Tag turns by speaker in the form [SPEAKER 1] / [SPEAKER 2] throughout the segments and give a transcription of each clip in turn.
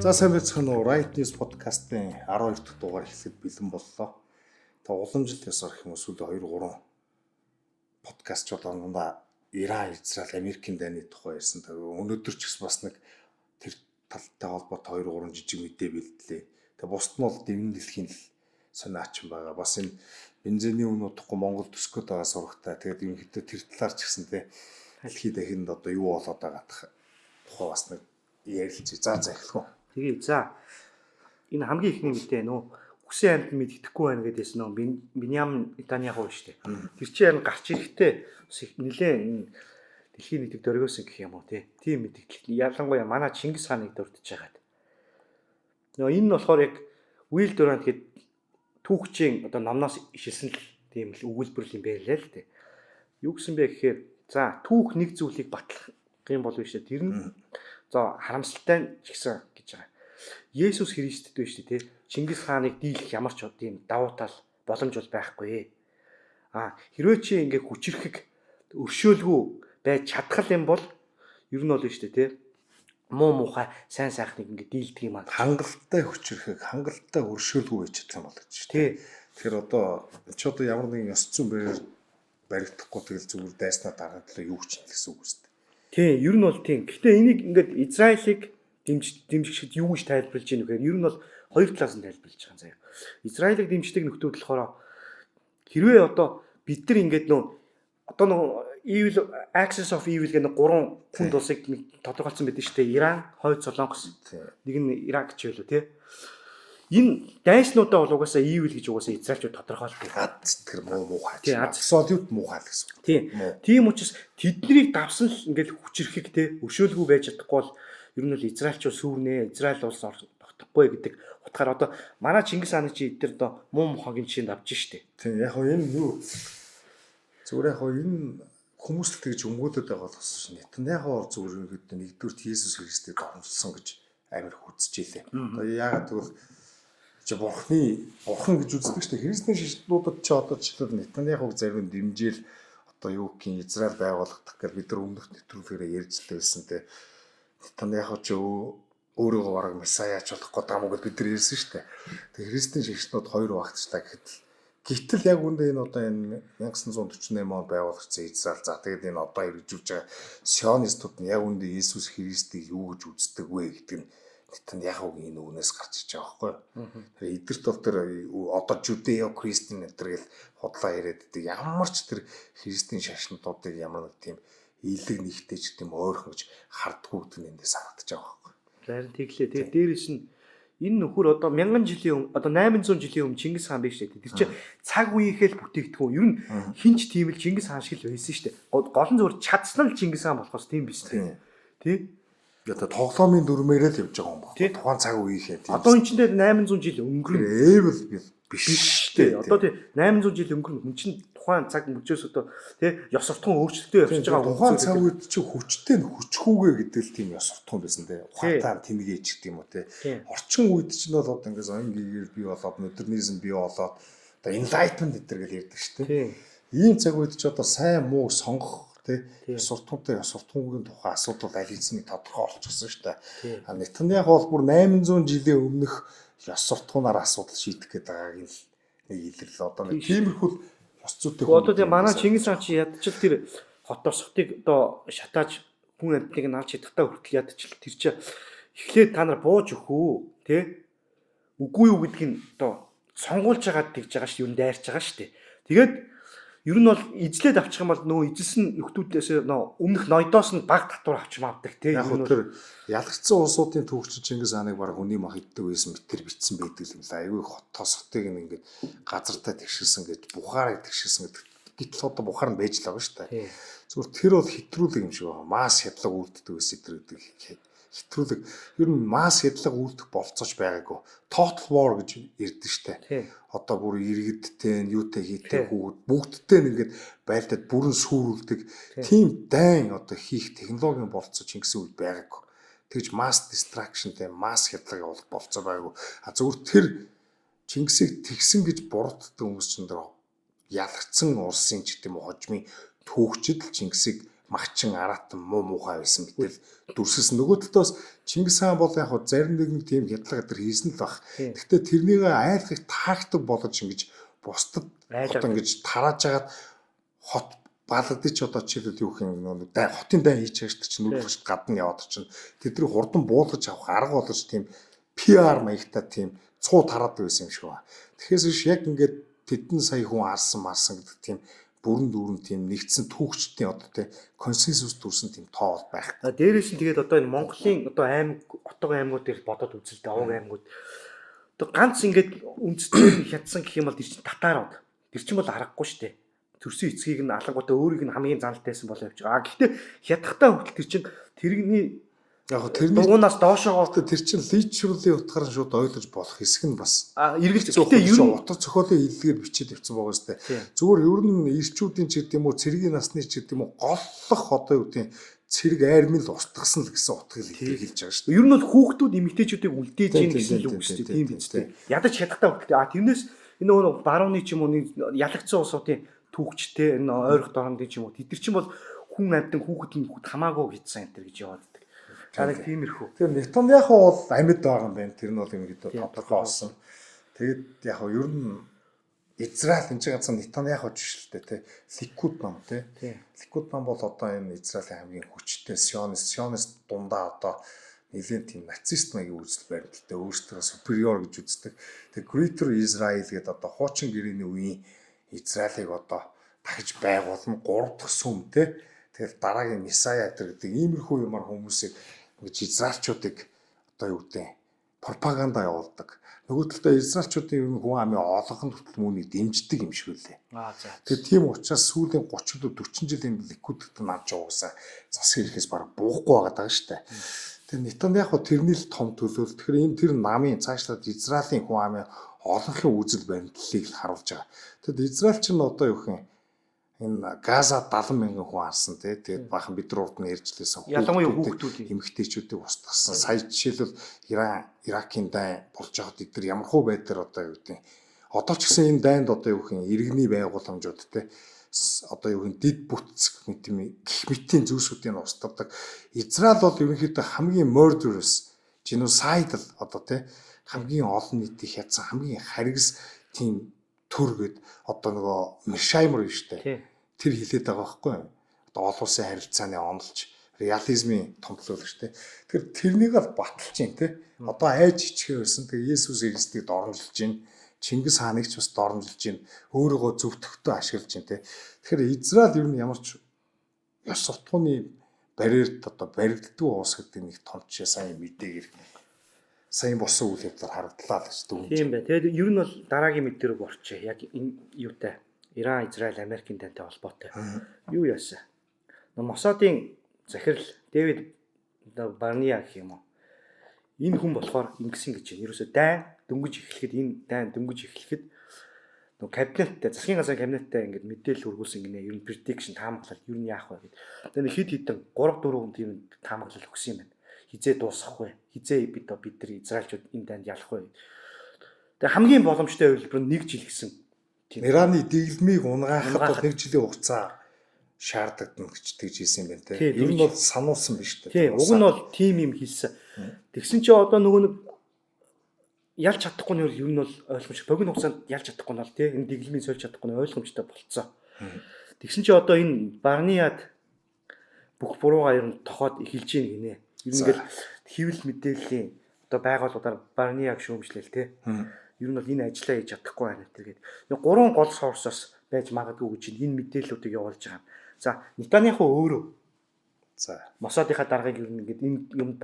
[SPEAKER 1] За сайн байцгаана уу? Right News podcast-ийн 12 дахь дугаар эхлэхэд бэлэн боллоо. Тэгээ уламжлалт ёсоор гэх юм уу сүүлийн 2-3 подкастчууд ондоо Иран, Израиль, Америкийн дайны тухай ярьсан. Тэгээ өнөөдөр ч бас нэг тэр талтай холбоотой 2-3 жижиг мэдээ бэлдлээ. Тэгээ бусд нь бол дэвэн дэлхийн л сониачин байгаа. Бас энэ бензиний үн удахгүй Монгол төсгөөд байгаа сурагтай. Тэгээд ерөнхийдөө тэр талаар ч гэсэн те дэлхийд дахинд одоо юу болоод байгаа тухай бас нэг ярилж. За эхлэх үү.
[SPEAKER 2] Тэгээ за энэ хамгийн ихний мэдээ нөө үсэн амьд мэддэхгүй байна гэдээс нөө Биньямин Нетаньяху шүү дээ. Тэр чинь харин гарч ирэхдээ нэлээд дэлхийн нийтэд дөргөөсөн гэх юм уу тийм мэдээлэл. Ялангуяа манай Чингис хааныг дурдж байгаад. Нөө энэ нь болохоор яг Уилл Дурант гээд түүхчийн одоо номноос ишилсэн л тийм л өгүүлбэр юм байлаа л дээ. Юу гэсэн бэ гэхээр за түүх нэг зүйлийг батлах юм болов шүү дээ. Тэр нь за харамсалтай ч гэсэн гэж байгаа. Есүс Христэд биш тий. Чингис хааныг дийлэх ямар ч тийм давуу тал боломж бол байхгүй. Хэрвээ чи ингээ хүчрэхэг өршөөлгүй байж чадхал юм бол ер нь бол шүү дээ тий. Муу мухай сайн сайхныг ингээ дийлдэг юм аа.
[SPEAKER 1] Хангалттай хүчрэхэг, хангалттай өршөөлгүй байж чадсан бол гэж тий. Тэгэхээр одоо ч одоо ямар нэгэн ёс зүйн бариар баригдахгүй тэгэл зүгээр дайснаа дараадлаа юу ч гэсэн үг үстэй.
[SPEAKER 2] Тий, ер нь бол тийм. Гэхдээ энийг ингээд Израилийг дэмжигчд юу гэж тайлбарлаж ийм вэхээр ер нь бол хоёр талаас нь тайлбарлаж байгаа заяа. Израилийг дэмждэг нөхдүүд болохоор хэрвээ одоо бид нар ингээд одоо evil axis of evil гэх нэг гурван хүнд улсыг тодорхойлсон байдаг шүү дээ. Иран, Хойд Солонгос, нэг нь Ирак ч байлоо тий. Энэ дайснуудаа бол угаасаа evil гэж угаасаа Израильчууд тодорхойлдог.
[SPEAKER 1] Тэр муухай. Тий, абсолют муухай л гэсэн.
[SPEAKER 2] Тийм учраас тэднийг давсан л ингээд хүчрэхэг те өршөөлгүй байж чадахгүй бол ер нь л Израильчууд сүрнэ, Израиль улс тогтохгүй гэдэг утгаар одоо манай Чингис хааны чи эдгээр одоо муу мухагийн жишээнд авч штэ.
[SPEAKER 1] Тийм яг хоо энэ юу зүгээр яг хоо энэ хүмүүс л тэгж өмгөөлөд байгаа болохос шин. Нетаньяху бол зүгээр ихэд нэгдүгürt Есүс Христэд оромжлсон гэж амар хүзжээлээ. Одоо яагаад гэвэл бурхан гэж үздэг шүү дээ. Христийн шашнуудад ч одоо жишээлбэл Нетаньяхуг зарим дэмжээл одоо юу гэх юм Израиль байгуулагдах гэж бид нар өмнөх нэвтрүүлгээр ярьж л байсан те. Нетаньяху ч өөрийгөө бараг месаяч болох гэдэг юм уу гэж бид нар ярьсан шүү дээ. Тэгээ христийн шашнууд хоёр багтчлаа гэхэд гэтэл яг үндэ энэ одоо энэ 1948 онд байгуулагдсан Израиль за тэгээд энэ одоо хэрэгжүүлж байгаа сионистууд нь яг үндэ Есүс Христийг юу гэж үздэг вэ гэдэг нь Нетаньяхугийн энэ үгнээс гарч иж байгаа байхгүй. Тэр эдгэрт бол тэр одоо Жудео Христийн нэтэр гэл худлаа яриад байдаг. Ямар ч тэр христийн шашнуудыг ямар нэг тийм илэг нэгтэй ч гэдэм ойрхон гэж хардггүй гэдэг нь эндээс харагдаж байгаа байхгүй.
[SPEAKER 2] Харин тэглээ. Тэгээд дээрэс нь энэ нөхөр одоо 1000 жилийн өмнө одоо 800 жилийн өмнө Чингис хаан биш үү? Тэр чинь цаг үеийнхээ л бүтээгдэхүүн. Ер нь хинч тийм л Чингис хаан шиг л байсан шүү дээ. Гол нь зөвхөн чадсан л Чингис хаан болохоос тийм биш үү? Тий?
[SPEAKER 1] Одоо тоглоомын дүрмээрээ л явж байгаа юм байна. Тухайн цаг үеийнхээ тийм.
[SPEAKER 2] Одоо энэ чинь 800 жил өнгөрнө.
[SPEAKER 1] Эвэл биш
[SPEAKER 2] шүү дээ. Одоо тий 800 жил өнгөрнө. Хүн чинь тухайн цаг мөчөөс одоо тий ёс суртахуун өөрчлөлтөө явж байгаа.
[SPEAKER 1] Тухайн цаг үед чи хүчтэй нь хүчхүүгээ гэдэг л тийм ёс суртахуун байсан тий. Ухаатаар тэмгээж гэдэг юм уу тий. Орчин үед чинь бол одоо ингээс ангигээр бий болоод модернизм бий болоод одоо enlightenment гэдэг л ярьдаг шүү дээ. Ийм цаг үед ч одоо сайн муу сонгох ёс суртахуунтай ёс суртахуугийн тухай асуудал аль хэзээ тодорхой болчихсон шүү дээ. Нетаньяху бол бүр 800 жилийн өмнөх ёс суртахуунаар асуудал шийдэх гэдэг байгааг нэг илэрлээ. Одоо нэг тиймэрхүү ёс зүйтэй.
[SPEAKER 2] Одоо тийм манай Чингис хаан чи ядчил тэр хот орсхтыг одоо шатааж хүн амьтныг нааж чадахтаа хүртэл ядчил тэр чи эхлээд та нар бууж өгөө тий. Үгүй юу гэдгийг нь одоо сонгуулж байгаа тэгж байгаа шүү. Юу дайрч байгаа шүү. Тэгээд ер нь бол ижлээд авчих юм бол нөгөө ижилсэн нөхдүүдээс өмнөх ноёдоос нь баг татвар авч мавдаг тий.
[SPEAKER 1] Яг нь тэр ялагдсан улсуудын түүхч Чингис хааныг баг хүний мах иддэг байсан мэтэр битсэн байдаг юм лаа. Айгүй хотоосхтыг ингээд газартаа тэгшилсэн гэж Бухарыг тэгшилсэн гэдэг. Гэтэл одоо Бухар нь байж л байгаа шүү дээ. Зүгээр тэр бол хэтрүүлэг юм шиг байна. Масс хядлага үлддэг байсан тэр гэдэг хэтрүүлэг. Ер нь масс хядлага үлдэх болцооч байгаагүй. Total war гэж ярьдэн шүү дээ. Одоо бүр иргэдтэй, юутай хийтэй хүүхэд бүгдтэй нэгээд байлдаад бүрэн сүрүүлдэг. Тийм дайн одоо хийх технологийн болцоо Чингисийн үед байгаагүй. Тэгж mass destructionтэй масс хядлага болох болцоо байгаагүй. Зүгээр тэр Чингисийг тэгсэн гэж бурууддаг хүмүүс ч энэ ялгцсан улсын ч гэдэм хожмын түүхчид Чингисийг магчин аратан муу муухай байсан гэтэл дүрсэлсэн. Нөгөө талаас Чингис хаан бол яг зарим нэгэн тийм хядлага өдр хийсэн л баг. Гэхдээ тэрнийг айлхыг таагдаг болгож ингэж бусдад одоо ингэж тарааж агаад хот балагдчих одоо жишээлбэл юу гэх юм хотын дай хийж байгаа чинь нүдгэж гадна яваад чинь тэдний хурдан буулгаж авах арга болж тийм PR маягтай тийм цуу тараад байсан юм шиг ба. Тэгэхээс биш яг ингээд тэдэн сая хүн арсан гэдэг тийм бүрэн дүүрэн тийм нэгдсэн түүхчдийн одоо тийм консенсус төрсэн тийм тоо байх.
[SPEAKER 2] Дээрээс нь тэгээд одоо энэ Монголын одоо аймаг отгоо аймагуудыг бодоод үзэлтэй овог аймагуд одоо ганц ингээд үндэстэн хятсан гэх юм бол тэр чинь татаарууд. Тэр чинь бол аргагүй шүү дээ. Төрсөн эцгийг нь алангуудаа өөрийг нь хамгийн заналтайсан болоо явж байгаа. Гэхдээ хятагтаа хүртэл тэр чинь тэрний
[SPEAKER 1] яг тэрний
[SPEAKER 2] дуунаас доошоо
[SPEAKER 1] тэр чинь личрлийн утгаар шууд ойлгож болох хэсэг нь бас
[SPEAKER 2] эргэлж гэхдээ ер нь
[SPEAKER 1] утга зохиолын хэллэгээр бичиж явсан байгаа сте. Зүгээр ер нь ирчүүдийн ч гэдэм үү цэргийн насны ч гэдэм үү голлох одоо юу гэдэг цэрэг айрмын л устгасан л гэсэн утгыг хэлж байгаа шүү дээ.
[SPEAKER 2] Ер нь бол хүүхдүүд эмэгтэйчүүдийг үлдээж гин гэсэн л үг шүү дээ. Тийм биз дээ. Ядаж хятагтаа хүртэл тэрнээс энэ нөгөө барууны ч юм уу ялагдсан улсуудын түүхчтэй энэ ойрох дорнодын ч юм уу тэд нар чинь бол хүн амьтан хүүхэд хамаагүй хийсэн энэ төр гэж яваад байдаг. Харин тиймэрхүү.
[SPEAKER 1] Тэр Нетаньяху бол амьд байгаа юм байна. Тэр нь бол ингэдэ тодорхой болсон. Тэгээд яг нь ер нь Израиль энэ ганцхан Нетаньяху ч шүү дээ тий. Ликуд нам тий. Ликуд нам бол одоо энэ Израилийн хамгийн хүчтэй сионист дундаа одоо нэлийн тийм нацист маягийн үзэл баримталтай өөрсдөө superior гэж үздэг. Тэгээд Greater Israel гэдэг одоо хуучин гэрээний үеийн Израилийг одоо дахиж байгуулна 3 дахь сүм тий. Тэгээд дараагийн Месая гэдэг иймэрхүү юмар хүмүүсийг ингэж израильчуудыг одоо юу гэдэг пропаганда явуулдаг. Нөгөө талдаа израильчуудын ер нь хүн амын олгон хүртэл үүнийг дэмждэг юм шиг үлээ. Тэгээд тийм учраас сүүлийн 30 40 жилийн ликудд наач уусаа засаг ирэхээс бараг буухгүй байгаа шүү дээ. Тэгээд Нетаньяху тэрний л том төлөөлөл. Тэгэхээр энэ тэр намын цаашлаад Израилийн хүн амын олонхын үзэл баримтлалыг харуулж байгаа. Тэгэд Израиль ч нь одоо юу гэх юм энэ Газа 70 мянган хүн арсан тий. Тэгээд бахан бид нар урд нь ярьжлээсэн
[SPEAKER 2] ялангуяа хүүхдүүд
[SPEAKER 1] эмэгтэйчүүдийг устгасан. Сая жишээлбэл Иракийн дайн болж байхад эдгээр ямархуу байдлаар одоо юу гэдэг одоо ч гэсэн энэ дайнд одоо юу гэх юм иргэний байгууламжууд тий. Одоо юу гэх дид бүтц гэх мэтийн зүйлсүүдийг устгадаг. Израиль бол ерөнхийдөө хамгийн murderous genocidal одоо тий хамгийн олон нийтийг хязсан хамгийн харгас тийм төр гэд одоо нөгөө Мишаймер юм шүү дээ. Тэр хилээд байгаа байхгүй юу? Одоо олон улсын харилцааны онолч реализмын томтлуулагч тий. Тэгэхээр тэрнийг л баталж чинь тий. Одоо айж хичгээ байсан. Тэгээ Есүс Христийг дорнолж чинь, Чингис хааныг ч бас дорнолж чинь, өөрийгөө зөв төгтөө ашиглаж чинь тий. Тэгэхээр Израиль ер нь ямар ч ёс суртахууны барьерд одоо баригддаг уус гэдэг нэг том жишээ сайн мэдээгээр сайн босон үйл явдлаар харагдлаа л гэж дүн.
[SPEAKER 2] Тийм бай. Тэгээд ер нь бол дараагийн мэдээ рүү орчих. Яг энэ юутай Иран, Израиль, Америкийн тантай холбоотой. Юу яасан? Мосадын захирал Дэвид Барния гэх юм уу? Энэ хүн болохоор ингэсэн гэж байна. Ерөөсөө дайн дөнгөж эхлэхэд нөгөө кабинеттай засгийн газрын кабинеттай ингээд мэдээлэл өргүүлсэн гинэ. Ер нь prediction таамаглал ер нь яах вэ гэдэг. Тэгээд хэд хэдэн 3-4 хүн тийм таамаглал өгсөн юм байна. Хизээ дуусгах вэ? Хизээ бид нар израильчууд энэ дайнд ялах вэ? Тэгээ хамгийн боломжтой хувилбар нь 1 жил гэсэн.
[SPEAKER 1] Ираны дэглэмийг унгаахад 1 жилийн хугацаа шаардлагдан гэж тэгж хэлсэн юм байна те. Ер нь бол сануулсан биш үү?
[SPEAKER 2] Тийм, уг нь бол тим юм хэлсэн. Тэгсэн чи одоо нөгөө нэг ялж чадахгүй нь ер нь бол ойлгомжтой. Богино хугацаанд ялж чадахгүй нь бол те энэ дэглэмийг сольж чадахгүй нь ойлгомжтой болцсон. Тэгсэн чи одоо энэ Барниад бүх буруугаа ер нь тохоод эхэлж ийн гинэ. Ер нь ингээд хэвлэл мэдээллийн одоо байгууллагуудаар Барниаг шүүмжлээл те. Ер нь бол энэ ажлаа хийж чадахгүй байна гэдэг. Нэг 3 гол сорсоос байж магадгүй гэж энэ мэдээллүүдийг явуулж байгаа юм. За, Нетаньяху өөрөө
[SPEAKER 1] за
[SPEAKER 2] Мосадынхаа даргаыг ер нь ингээд энэ юм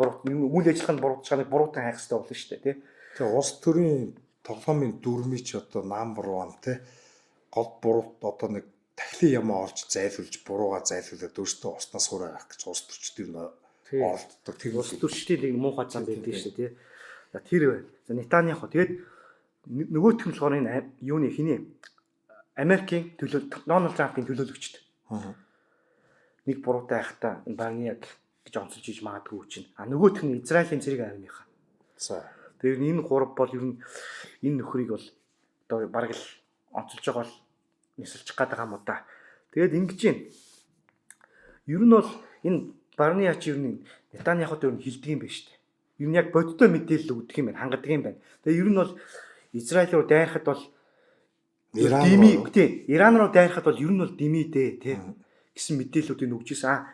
[SPEAKER 2] үйл ажиллагаанд буруутгах чанарыг буруутан хайх хэрэгтэй болно шүү дээ тий.
[SPEAKER 1] Тэгээ улс төрийн тоглоомын дүрмийг ч одоо number 1 тий. Гол буруут одоо нэг тахлын ямаа олж зайлуулж бурууга зайлуулад өөртөө уснаас хүрээ авах гэж улс төрчдийн оролддог.
[SPEAKER 2] Тэр улс төрчдийн нэг муухай зам байдаг шүү дээ тий. За тэр байна. За Нетаньяху тэгээд нөгөөх нь болохоор энэ юуны хиний Америкийн Дональд Трампын төлөөлөгчд. Нэг буруутай хайхтаа Барниаг гэж онцолж иж магадгүй чинь. А нөгөөх нь Израилийн цэрэг армийнхаа.
[SPEAKER 1] За.
[SPEAKER 2] Тэгээд энэ гурав бол ер нь энэ нөхрийг бол одоо бараг л онцолж байгаа бол нисэлчих гээд байгаа юм уу да. Тэгээд ингэж юм. Ер нь бол энэ Барны яач ер нь Нетаньяхуд ер нь хилдэг юм байна шүү дээ. Ер нь яг бодиттой мэдээлэл өгдөг юм байна, хангадаг юм байна. Тэгээ ер нь бол Израиль руу дайрахад бол Иран руу дайрахад бол ер нь бол дими дээ тий гэсэн мэдээллүүдийг өгч ирсэн.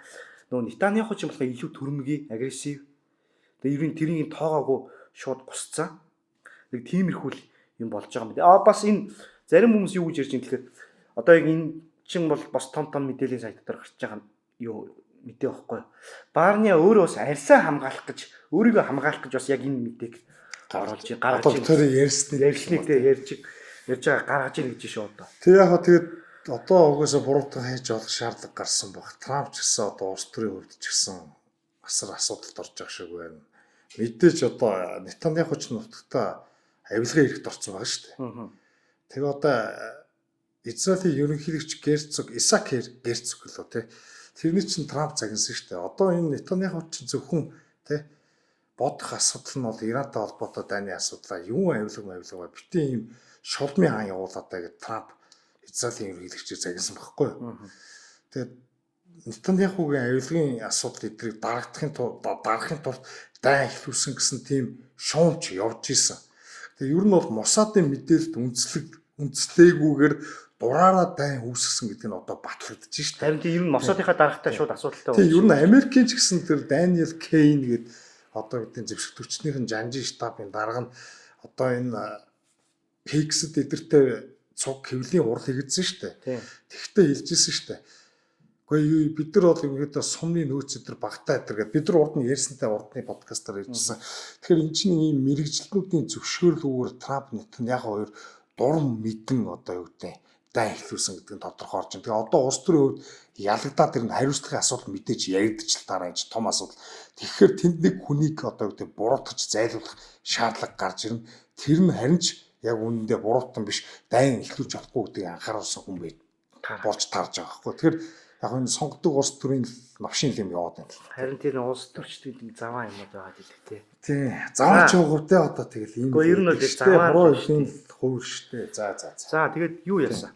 [SPEAKER 2] Нөгөө Нетаньяху ч юм болохоо илүү төрмгий, агрессив. Тэгээ ер нь тэрийг тоогоогүй шууд гусцсан. Нэг тиймэрхүү юм болж байгаа юм байна. Бас энэ зарим хүмүүс юу гэж ярьж байгаа юм тэгэхээр одоо яг энэ чин бол бас том мэдээллийн сайт дээр гарч байгаа юу мэдээ байхгүй. Барня өөрөө бас арьсаа хамгаалах гэж, өөрийгөө хамгаалах гэж бас яг энэ мэдээг гаргаж ярьсныг ярьж байгаа гаргаж ийн гэж шүү одоо.
[SPEAKER 1] Тэг яг тэгээд одоо угаасаа буруутан хайж олох шаардлага гарсан баг. Трамп ч гэсэн одоо улс төрийн хувьд ч гэсэн асар асуудалд орж байгаа шиг байна. Мэдээж одоо Нетаньяху ч нутагтаа авилгын хэрэгт орсон байгаа шүү дээ. Тэгээ одоо Израилийн ерөнхийлөгч Герцог Исаак Герцог лөө тий. Тэрний чинь Трамп загнасан шүү дээ. Одоо энэ Нетаньяху чинь зөвхөн тий бодох асуудал нь бол Ирантай холбоотой дайны асуудал. Юу авилга битэн ийм шулмын хаан явуулаад байгаа гэж Трамп Израилийн ерөнхийлөгчийг загнасан байхгүй юу. Тэгээд Нетаньяхугийн авилгын асуудал эдрийг дарагдахын тулд дайн ихлүүлсэн гэсэн тийм шуумч явж исэн. Тэгээ ер нь бол Мосадын мэдээлэлд үндэслээгүйгээр дураараа дайн үүсгэсэн гэдэг нь одоо батлагдаж шүү дээ.
[SPEAKER 2] Харин тийм ер нь Мосадынхаа дарагтай шууд асуудалтай
[SPEAKER 1] байна. Тийм ер нь Америкийн ч гэсэн тэр Daniel Kane гэдэг одоо гэдэг зэвсэгтөрчнийхэн жанжин штабын дарга нь одоо энэ Хигсэд эдэртэй цуг хэвлийн урал хэрэгжсэн шүү дээ. Тэгтээ хэлжсэн шүү дээ. Гэхдээ бид нар бол ерөөдөө сумны нөөц өдр багтаа гэдэг бид нар урд нь ярьсантай урдны подкастаар ярьжсэн. Тэгэхээр энэ чинь ийм мэрэгжлүүдийн зөвшөөрлөөр Трамп Нетаньяху хоёр дурм мэдэн одоо юу гэдэг дайн ихлүүлсэн гэдэг нь тодорхой орж байна. Тэгээ одоо улс төрийн хувьд ялагдаад ирнэ хариуцлагын асуудал мэдээж яригдчих л дараа энэ том асуудал. Тэгэхээр тэнд нэг хүнийг одоо юу гэдэг буруутгаж зайлуулах шаардлага гарч ирнэ. Тэр нь харин ч яг үнэндээ буруутан биш дайн ихлүүлж чадахгүй гэдгийг анхааруулсан хүн байж болж тарж байгаа байхгүй. Тэгэхээр яг энэ сонгодог улс төрийн новшин юм яваад байна.
[SPEAKER 2] Харин тэр улс төрчдийн заваа юм байгаа гэдэг тий.
[SPEAKER 1] Тий. Заваач явахтай одоо тэгэл ийм.
[SPEAKER 2] Гэхдээ ер нь бол заваа
[SPEAKER 1] хувийн хувь штэ. За.
[SPEAKER 2] За тэгээд юу яасан?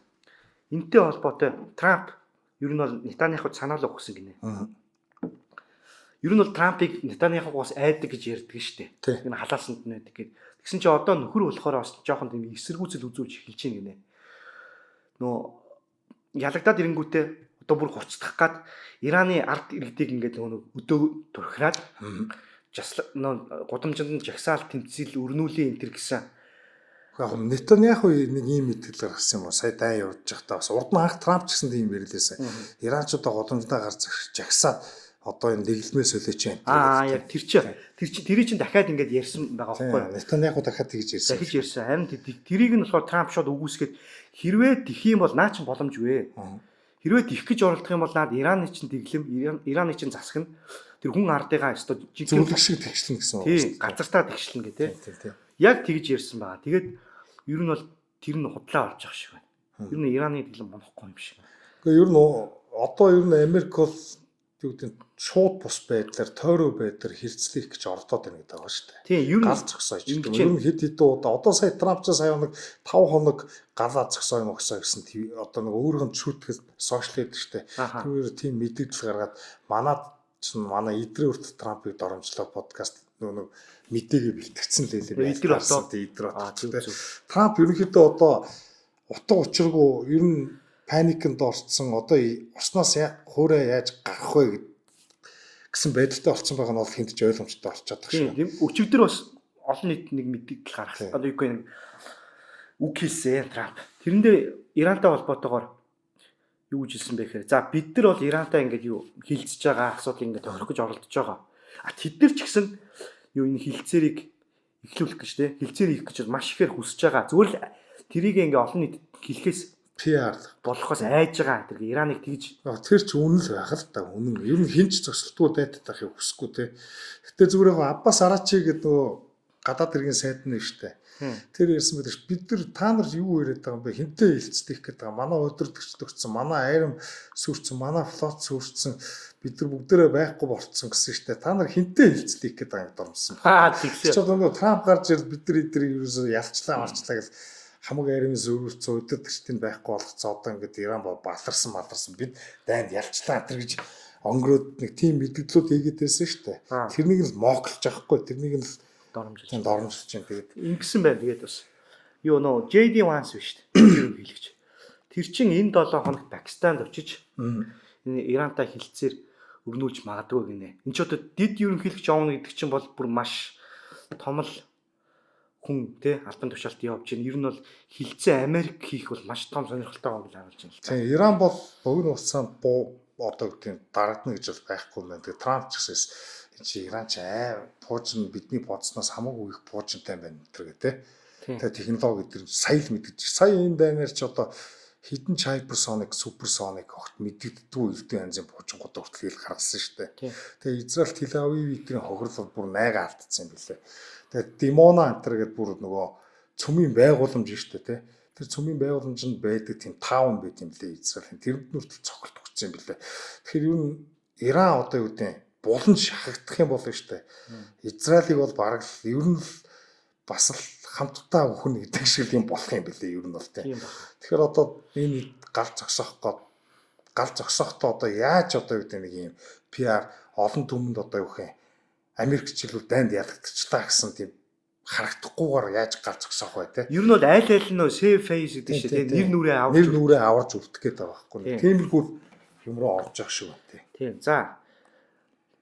[SPEAKER 2] Энтэй холбоотой Трамп ер нь бол Нетаньяхуд санаалаа өгсөн гинэ. Ер нь бол Трампыг Нетаньяхугаас айдаг гэж ярьдаг штэ. Энэ халаасанд нь байдаг гэд. Тэгсэн чи одоо нөхөр болохоор бас жоохон тийм эсэргүүцэл үзүүлж эхэлж байна гинэ. Нөө ялагдаад ирэнгүүтээ одоо бүр хуцдах гад Ираны ард иргэдийг ингээд нөгөө өдөө турхираад гудамжинд жагсаал тэмцэл өрнүүлээ энэ төр гэсэн.
[SPEAKER 1] Яг Нетаньяху нэг ийм мэтгэл гаргасан юм уу? Сая дай явж байхдаа бас урд нь анх Трамп ч гэсэн тийм ярьлээсэн. Иранчуудаа гудамждаа гарч жагсаад одоо энэ дэглэмээ солиоч байна.
[SPEAKER 2] Яг тэрийг чинь дахиад ингээд ярьсан байгаа байхгүй юу?
[SPEAKER 1] Нетаньяху дахиад тэгж ярьсан.
[SPEAKER 2] Дахиж ярьсан. Харин тэрийг нь болохоор Трамп шууд үгүйсгээд хэрвээ тэх юм бол наа чин боломж вэ? Хэрвээ тэх гэж оролдох юм бол наад Ираны чинь дэглэм, Ираны чинь засах нь тэр хүн ардыгаа өстой
[SPEAKER 1] зөвлөх шиг тэгшлэн гэсэн үг.
[SPEAKER 2] Тийм, газартаа тэгшлэн гэдэг. Яг тэгж ярьсан байгаа. Тэгээд ер нь бол тэр нь худлаа болж ах шиг байна. Ер нь Ираны дэглэм монохгүй юм шиг.
[SPEAKER 1] Гэхдээ ер нь одоо ер нь Америк бол юу гэдэг шууд бус байдлаар тойроо байдлаар хэрцлэх гэж ордоод байна гэдэг байгаа шүү дээ. Тийм, ер нь гал зогсооч. Ер нь хэд хэдэн удаа одоо сая Трамп ч сая хоног 5 хоног галаа зогсоо юм өгсөө гэсэн одоо нэг өөрөөр нь шүтгэл сошиал гэдэг шүү дээ. Тэр тийм мэдээлэл гаргаад манай эдрээ өрт Трампыг доромжлоо подкаст нэг мэдээгээ бэлтгэсэн л хэлээ.
[SPEAKER 2] Эдэр болоод
[SPEAKER 1] Трамп ерөнхийдөө одоо утга учиргүй ер нь паникнд орцсон одоо уснаас хуурай яаж гарах вэ гэсэн байдалтай болсон байгаа нь бол хинт ч ойлгомжтой болчиход байгаа шүү.
[SPEAKER 2] Тийм өчигдөр бас олон нийт нэг мэдээлэл гаргасан. Одоо юу гэх юм үг хэлсэн Трамп. Тэрэндээ Ирантай холбоотойгоор юу гэж хэлсэн бэ гэхээр за бид нар бол Ирантай ингээд юу хилцэж байгаа асуудал ингээд тохирох гэж оролдож байгаа. Тэд нар ч гэсэн юу энэ хилцээрийг эхлүүлэх гэж те хилцээр хийх гэж маш ихээр хүсэж байгаа. Зүгээр л тэрийг ингээд олон нийт хэлэхээс
[SPEAKER 1] PR
[SPEAKER 2] болохоос айж байгаа тэр Ираныг тэгж
[SPEAKER 1] тэр ч үнэн л байх л та үнэн. Ер нь хинч зогсолтгүй дайтах байхыг хүсэхгүй те. Гэтэ зүгээр яг Аббас Арачи гэдэг нөгөө гадаад иргэн сайд нь штэ. Тэр ярьсан байдаг ш. Бид нар та нар юу яриад байгаа юм бэ? Хинтээ хилцдэг гэдэг байгаа. Манай өдөртөгч төгссөн, манай айрам сүрцэн, манай флот сүрцэн бид нар бүгдээрээ байхгүй болцсон гэсэн штэ. Та нар хинтээ хилцдэг гэдэг байгаа юм дормсон.
[SPEAKER 2] Тэгсэн.
[SPEAKER 1] Чи одоо Трамп гарч ирэл бид нар эдрийг ерөөсөө ялцлаа гэл хамаг айрын зөвөрцөө өдөртөгчтөнд байхгүй болгоцоо одоо ингээд Иран баларсан бид дайнд ялцлаа тэр гэж онгороод нэг тийм мэдгэлүүд хийгээд байсан шүү дээ. Тэрнийг л моглож авахгүй. Тэрнийг л доромжилж чинь тэгээд
[SPEAKER 2] ингэсэн байна. Тэгээд бас юу нөө JD Vance биш шүү дээ. Хэлэгч. Тэр чин энэ 7 хоног Пакистанд очиж энэ Ирантай хилцээр өрнүүлж магадгүй гинэ. Энд ч одоо дид ерөнхийлөгч явна гэдэг чинь бол бүр маш том л хүн тий албан тушаалт явж байна. Ер нь бол хилцээ Америк хийх бол маш том сонирхолтой байгаа гэж харуулж байна.
[SPEAKER 1] Тийм Иран бол богино хугацаанд одоо гэдэг дарагдана гэж бол байхгүй юм байна. Тэгээд Трамп ч гэсэн энэ чи Иран ч пуужин бидний бодсноос хамаагүй их пуужинтай байна гэдэг тий. Тэгээд технологи гэдэг сая л мэдгэж. Сая энэ даймаар ч одоо хідэн hypersonic, supersonic огт мэддэгддгүй элдэн янзын буужингууд хүртэл гаргасан шүү дээ. Тэгээ Израиль Тель-Авивийн хохирлол бүр найгаа алдсан юм билээ. Тэгээ Димона антер гэдэг бүр нөгөө цөмийн байгууламж шүү дээ, тий. Тэр цөмийн байгууламжинд байдаг тийм таун байт юм лээ Израилийн. Тэрэнд нүртэл цогцолт өгсөн юм билээ. Тэгэхээр юу н Иран одоо юу гэдэг булан шахагдах юм болно шүү дээ. Израилийг бол бараг л ер нь бас л хамтдаа өхнө гэдэг шиг юм болох юм билээ ер нь бол тийм. Тэгэхээр одоо энэ гал зогсохдоо одоо яаж одоо юу гэдэг нэг юм PR олон түмэнд одоо юу гэх юм Америкчлүүд дайнд ялагдчихлаа гэсэн тийм харагдахгүйгээр яаж гал зогсоох бай тээ.
[SPEAKER 2] Ер нь бол аль аль нь save face гэдэг шиг тийм нэр
[SPEAKER 1] нүрээ аварч үлдэх гээд байгаа байхгүй. Тиймэрхүү юм руу орж явах шүү дээ.
[SPEAKER 2] Тийм. За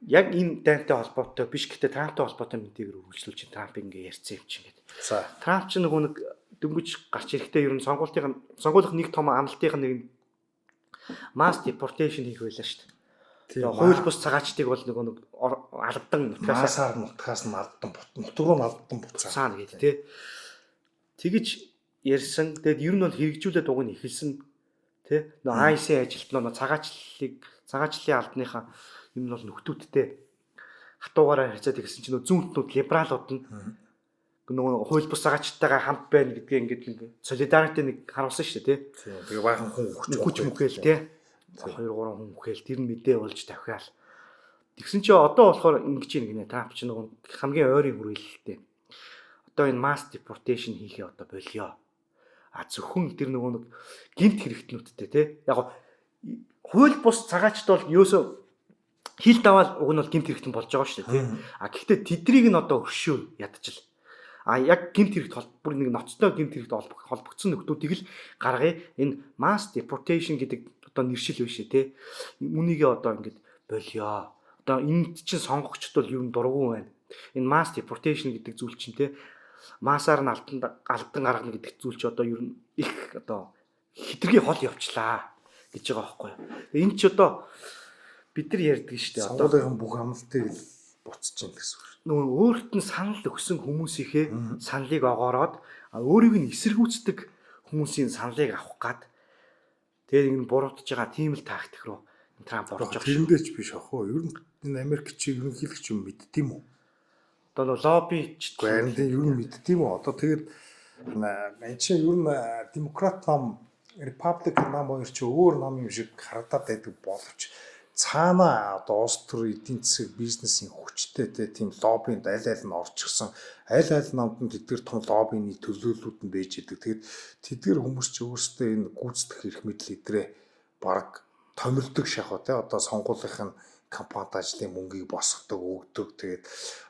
[SPEAKER 2] яг энэ дайнтай холбоотой биш гэхдээ Трамптай холбоотой мэдээгээр үргэлжлүүлж Трамп ингэ ярьсан юм чинь гэдэг. За Трамп ч нөгөө нэг дөнгөж гарч ирэхдээ ер нь сонгуулах нэг том амлалтын нэг mass deportation хийх байлаа шүү дээ. Тэгээ хууль бус цагаачдыг бол нөгөө нэг алгдан
[SPEAKER 1] нутгаас нь алдан нутг руу алдан буцаана
[SPEAKER 2] гэдэг тий. Тэгэж ярьсан. Тэгээд ер нь бол хэрэгжүүлээд уг нь эхэлсэн тий. Нөгөө IC ажилт нөгөө цагаачлалын албаныхаа юм бол нөхдүүдтэй хатуугаараа харьцаад ирсэн чинь зүүнтнүүд либералууд нь нөгөө хууль бус цагаачтайгаа хамт байна гэдгээ ингээд солидарити нэг харуулсан шүү дээ тий.
[SPEAKER 1] Тэгээ баахан хүн
[SPEAKER 2] хүч мөхөөл тий. 2 3 хүн мөхөөл тэр мэдээ болж тавхиал. Тэгсэн чи одоо болохоор ингэж юм гинэ Трамп ч нөгөө хамгийн ойрын хүрээлэлтэй. Одоо энэ mass deportation хийхээ одоо болио. Зөвхөн тэр нөгөө нэг гинт хэрэгтнүүдтэй тий. Яг хууль бус цагаачд бол юусоо хил даваал уг нь бол гинт хэрэгтэн болж байгаа шүү дээ тий. Гэхдээ тэднийг нь одоо өршөө ядчил. Яг гинт хэрэгт бүр нэг ноцтой гинт хэрэгт холбогдсон нөхдүүдийг л гаргая. Энэ mass deportation гэдэг одоо нэршил биш тий. Үнийгээ одоо ингэж болио. Одоо энд чинь сонгогчд бол ер нь дургуун байна. Энэ mass deportation гэдэг зүйл чинь тий. Массаар нь алдан гаргана гэдэг зүйл чи одоо ер нь их одоо хитрхи хол явчлаа гэж байгаа байхгүй. Энэ ч одоо бид нар ярьдаг шүү дээ. Одоо
[SPEAKER 1] сонгуулийн бүх амлалтыг буцаж чинь гэсэн үг.
[SPEAKER 2] Нөгөө өөрт нь санал өгсөн хүмүүсийнхээ саналыг огоороод өөрийг нь эсэргүүцдэг хүмүүсийн саналыг авах гад тэгээд ингэ буруутж байгаа тийм л тактик руу Трамп орж байгаа.
[SPEAKER 1] Тэрэндээ ч биш ах уу. Ер нь энэ Америкчийг ерөнхийлөгч юм мэддэм үү?
[SPEAKER 2] Одоо лоббич
[SPEAKER 1] гарин дээр ер нь мэддэм үү? Одоо тэгээд энэ чинь ер нь демократ нам, Republican нам хоёр чи өөр нам юм шиг харагдаад байдаг боловч цаана одоо улс төр эдийн засаг бизнесийн хүчтэй тийм лоббинд аль аль нь орчихсон аль аль намд нь тэдгээр том лоббины төлөөллүүд нь байж идэг. Тэгэхээр тэдгээр хүмүүс ч өөрсдөө энэ гүйцэтгэх эрх мэдэл идрээ баг томилдог шахав те одоо сонгуулийнхын компанид ажлын мөнгийг босгодог өгдөг. Тэгээд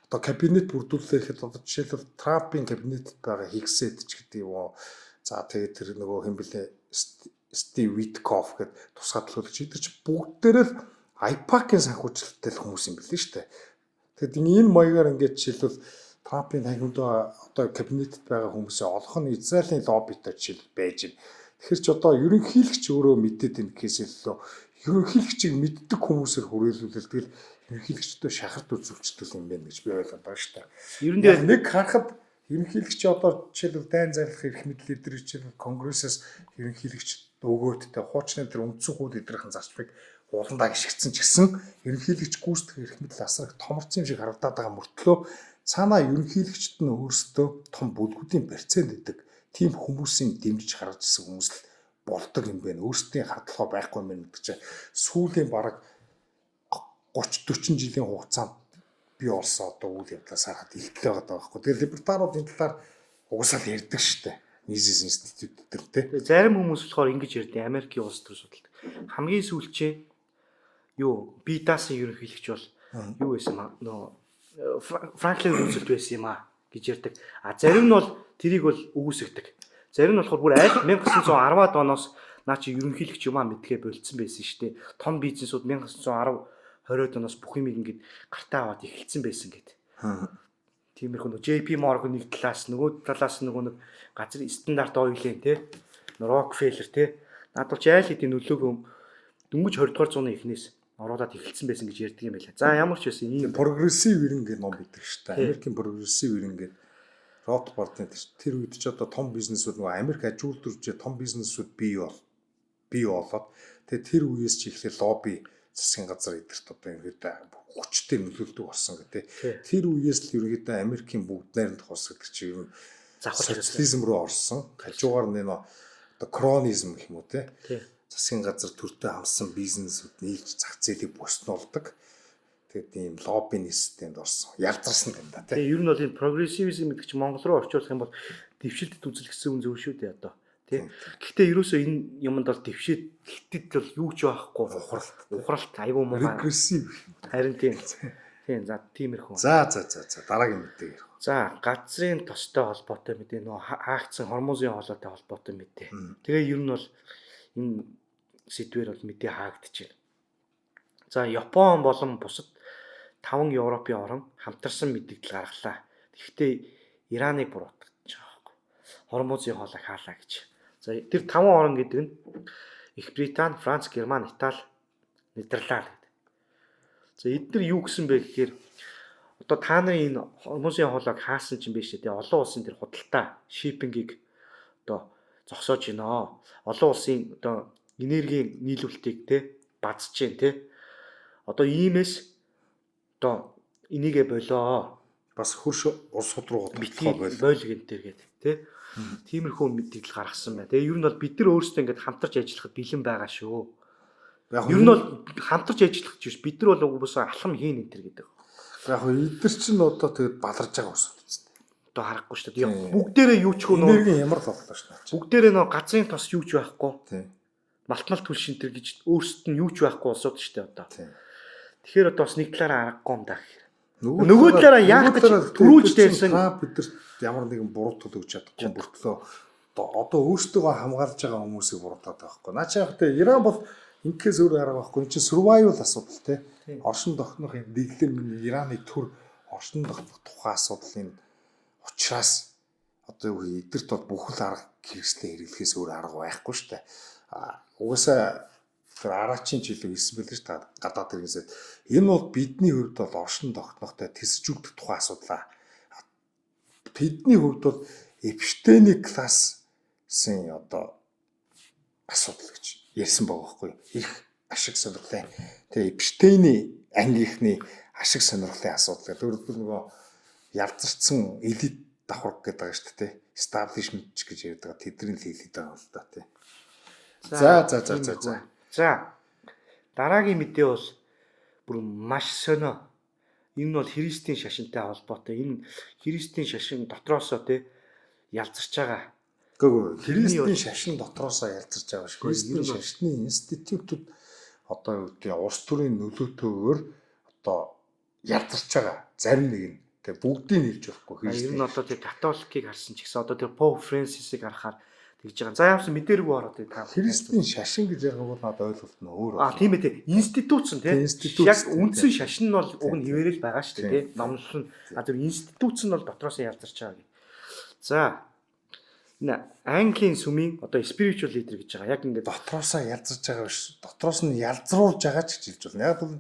[SPEAKER 1] одоо кабинет бүрдүүлэхэд одоо жишээлбэл Трампын кабинетэд байгаа Хигсэд ч гэдэг юм уу. За тэгээд тэр нөгөө хэн блэ Стив Виткоф гэдэг тусгадлагч эдгээр чи бүгдээрээ л IPAC-ийн санхүүжилттэй хүмүүс юм билээ шүү дээ. Тэгэд энэ маягаар ингээд жишээлбэл Трампын танхимд одоо кабинетэд байгаа хүмүүсээ олох нь Израилийн лоббитой жишээл байж байна. Тэгэхээр ч одоо ерөнхийлөгч өөрөө мэдээд энэ гэхээс илүү ерөнхийлөгчийг мэддэг хүмүүсээр хүрээлүүлэл тэгэл ерөнхийлөгчдөө шахарт үзүүлчихдэг юм байна гэж би ойлгоод байгаа шүү дээ. Ер нь нэг харахад ерөнхийлөгч одоо жишээлбэл дайн зарлах эрх мэдэл эдгээр жишээлбэл конгрессээс ерөнхийлөгч өгөөдтэй хуучны тэр үндсэн хууль эдгэрхэн зарчмыг ууландаа гიშгдсэн ч гэсэн ерөнхийлөгч гүйцэтгэх эрх мэдэл асар их томорцсон юм шиг харагдаад байгаа мөртлөө цаанаа ерөнхийлөгчд нь өөрсдөө том бүлгүүдийн процент гэдэг тийм хүмүүсийн дэмжиж харж ирсэн хүмүүс л болдог юм байна. Өөрсдийн хадлага байхгүй юм байна гэдэг чинь сүүлийн бараг 30 40 жилийн хугацаанд би олсон одоо үйл явдлаас харахад ихтэй байгаа байхгүй. Тэгэхээр либертарууд энэ талаар угсаал ярьдаг шүү дээ. Mises Institute дээр тий.
[SPEAKER 2] Зарим хүмүүс болохоор ингэж ярьдیں۔ Америкийн улс төр судалдаг. Хамгийн сүүлчээ юу би даасан ерөнхийлөгч бол юу байсан нөө Франклин Рузвельт байсан юм а гэж ярьдаг. А зарим нь бол тэрийг бол үгүйсгдэг. Зарим нь болохоор бүр аль 1910-ад оноос наа чи ерөнхийлөгч юм а мэдгээ болцсон байсан шүү дээ. Том бизнесүүд 1910 20-од оноос бүх юм ингээд гартаа аваад эхэлсэн байсан гэдэг. Тиймэрхүү нөгөө JP Morgan нэг талаас нөгөө талаас нөгөө нэг газар стандарт ойлын те Rockefeller те надад ч айл хэдийн нөлөөгөө дөнгөж 20 дугаар зууны эхнээс оруулаад эхэлсэн байсан гэж ярьдаг юм байлаа. За ямар ч байсан ийм
[SPEAKER 1] прогрессив ирэн гэдэг ном бидэг шүү дээ. Америкийн прогрессив ирэн гэдэг Rothbard-ын тэр үед ч одоо том бизнесүүд нөгөө Америк аж үйлдвэрчээ том бизнесүүд бий болоод тэгээ тэр үеэс ч ихлээр лобби засгийн газар эдгэрт одоо ингээд хүчтэй нөлөөлдөг болсон гэдэг. Тэр үеэс л ерөнхийдөө Америкийн бүгд найрамдах улс гэдэг чинь ер нь социализм руу орсон. Хажуугаар нь одоо кронизм гэх юм уу те. Засгийн газар төртөө хамсан бизнесүүд нийлж зах зээлийг босноолдог. Тэгээд ийм лоббиний системд орсон. Ялзарсан юм да тий.
[SPEAKER 2] Тэгээ ер нь бол энэ прогрессивизм гэдэг чинь Монгол руу орчуулах юм бол дэвшилтэд үзүүлсэн үн зөв шүү дээ одоо. Тий. Гэхдээ ерөөсөө энэ юмд бол дэвшилтэд бол юу ч байхгүй ухралт айгүй муу
[SPEAKER 1] регрессив.
[SPEAKER 2] Харин тийм. Тийм за тиймэрхүү.
[SPEAKER 1] За дараагийн мэдээ ярих.
[SPEAKER 2] За газрын тостой холбоотой мэдээ нөө хаагдсан хормозын хоолойтой холбоотой мэдээ. Тэгээ ер нь бол энэ сэдвэр бол мэдээ хаагдчихэв. За Япон болон бусад 5 Европын орн хамтарсан мэдээлэл гаргалаа. Тэгэхдээ Ираныг буруутгаж байгаа байхгүй. Хормозын хоолойг хаалаа гэж. За тэр 5 орн гэдэг нь Их Британи, Франц, Герман, Итали, Нидерланд гэдэг. За эдгээр юу гэсэн бэ гэхээр одоо та нарын энэ хормозын хоолойг хаасан чинь биш үү? Олон улсын тэр худалдаа, шиппингийг одоо зогсоож байна. Олон улсын одоо энергийн нийлүүлэлтийг те базж जैन те. Одоо иймээс одоо энийгээ болоо.
[SPEAKER 1] Бас хөрш улсууд руу
[SPEAKER 2] бойл гэнтэр гэдэг те. Тиймэрхүү мэдээлэл гаргасан байна. Тэгээ ер нь бол бид нар өөрсдөө ингээд хамтарч ажиллахад бэлэн байгаа шүү. Ер нь бол хамтарч ажиллах гэж бид нар бол угсаа алхам хийн энэ төр гэдэг.
[SPEAKER 1] Яг эдгээр чинь одоо тэгээд баларж байгаа ус үстэй.
[SPEAKER 2] Одоо харахгүй шүү дээ. Бүгдээрээ юу ч хөө нөө
[SPEAKER 1] энергийн ямар л боллоо шүү дээ.
[SPEAKER 2] Бүгдээрээ нөө газрын тос юу ч байхгүй.
[SPEAKER 1] Тийм.
[SPEAKER 2] Малтмал түлшин төр гэж өөрсдөд нь юу ч байхгүй улсууд шүү дээ одоо. Тийм. Тэгэхээр одоо бас нэг талаараа аргагүй юм даа гэхээр. Нөгөө талаараа яах гэж түрүүж дээрсэн
[SPEAKER 1] бидэрт ямар нэгэн буруутгал өгч чадахгүй бүртлөө одоо өөрсдөө хамгаалж байгаа хүмүүсийг буруутгаад байгаа байхгүй. Наа чи яг тэ Иран бол инкээс өөр арга байхгүй. Энд чинь survival асуудал те. Оршин тогтнох юм дэглэр минь Ираны төр оршин тогтнох тухайн асуудлын учраас одоо юу эдгэрт бол бүхэл арга хэрэгслээ хэрэглэхээс өөр арга байхгүй шүү дээ. Угаасаа тэр арачийн жилиг хэлсэн байл ш та гадаад хэрэгсэд энэ бол бидний хувьд бол оршин тогтнохтой тэсжүүлдэх тухайн асуудал. Тэдний хувьд бол эпистемик классын одоо асуудал гэж ярьсан байгаа байхгүй их ашиг сонирхлын тэгээ эпистемийн ангийнхны ашиг сонирхлын асуудал гэдэг нөгөө ялзарцсан элит давхарг гэдэг байгаа шүү дээ establishment гэж ярьдаг тэдний л хэлээд байгаа юм л да тий. За
[SPEAKER 2] дараагийн мэдээ бол бүр маш сонио. Энэ нь бол Христийн шашинтай холбоотой. Энэ Христийн шашин дотроосоо те ялзарч байгаа.
[SPEAKER 1] Гэхдээ Христийн шашин дотроосоо ялзарч байгаа ш. Христийн шашны институтууд одоо юу гэдэг улс төрийн нөлөөтэйгээр одоо ялзарч байгаа. Зарим нэг нь тэг бүгдийг нэлж өгөхгүй.
[SPEAKER 2] Ер нь одоо тэг католикийг харсан ч гэсэн одоо тэр Pope Francis-ыг харахаар тэгж байгаа. За яамсан мэдэргүй ороод та.
[SPEAKER 1] Христийн шашин гэж яг бол надад ойлголт нь өөр.
[SPEAKER 2] Тийм ээ тий. Институцэн тий. Яг үндсэн шашин нь бол уг нь хിവэрэл байгаа шүү дээ тий. Номлол нь зөв институц нь бол дотроос нь ялзарч байгаа гэх. За энэ Английн сүмийн одоо spiritual leader гэж байгаа. Яг ингээд
[SPEAKER 1] дотроос нь ялзарч байгаа биш. Дотроос нь ялзруулж байгаа ч гэж хэлж байна. Яг бол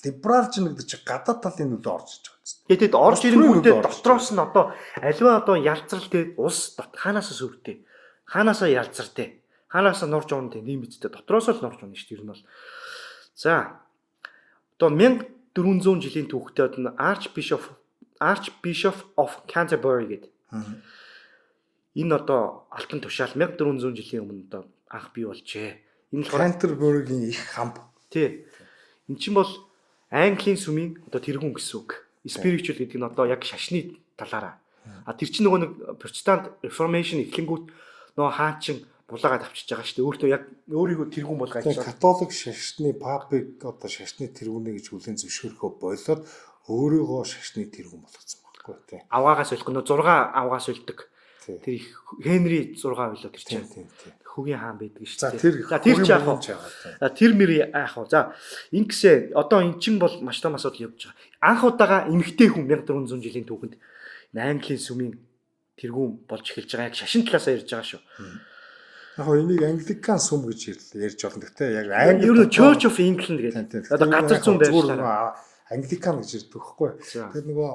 [SPEAKER 1] либералч гэдэг чинь гадаад талын нөлөө орж иж байгаа.
[SPEAKER 2] Тэгэд орж ирэнгүүтээ дотроос нь одоо аливаа одоо ялзрал тий улс хаанаас сүрдээ. Хаанасаа ялзартэй. Хаанасаа нурж уунтэй нэм бидтэй дотроос л нурж уунэ шүү дээ. Ер нь бол. За. Одоо 1400 жилийн түүхтэй одоо Archbishop of Canterbury гэдэг. Энэ одоо алтан тушаал 1400 жилийн өмнө одоо анх бий болжээ. Энэ
[SPEAKER 1] Canterbury-гийн их хамб.
[SPEAKER 2] Тий. Эн чинь бол Английн сүмийн одоо тэргүүн гэсэн үг. Spiritual гэдэг нь одоо яг шашны талаараа. А тэр чинь нөгөө нэг Protestant Reformation эхлэнгүүт нөгөө хаачин булаагаад авчиж байгаа шүү дээ. Өөртөө яг өөрийгөө тэргүүн болгож
[SPEAKER 1] Тэгээ католик шашны папыг одоо шашны тэргүүнэ гэж хүлээн зөвшөөрөхөө болоод өөрийгөө шашны тэргүүн болгоцсон байхгүй тий.
[SPEAKER 2] аваагаас олох нь 6 аваагаас үлдэг.
[SPEAKER 1] Тий.
[SPEAKER 2] Тэр их Хенри 6 билүү тэр чинь.
[SPEAKER 1] Тий.
[SPEAKER 2] Хөгийн хаан байдаг шүү
[SPEAKER 1] За
[SPEAKER 2] дээ.
[SPEAKER 1] тэр
[SPEAKER 2] чи яах вэ? За тэр мэр яах вэ? За ингэсээ одоо эн чин бол маш том асуудал явж байгаа. Анх удаага эмэгтэй хүн 1400 жилийн түүхэнд Английн сүмийн тэргүүн болж эхэлж байгаа. Яг шашин талаасаа ярьж байгаа шүү.
[SPEAKER 1] Яг энийг англикан сүм гэж ярьж болно. Гэхдээ яг
[SPEAKER 2] Ер нь Church of England гэдэг. Одоо газар зүүн байрлалаа.
[SPEAKER 1] Англикан гэж ярьдаг байхгүй. Тэгэхээр нөгөө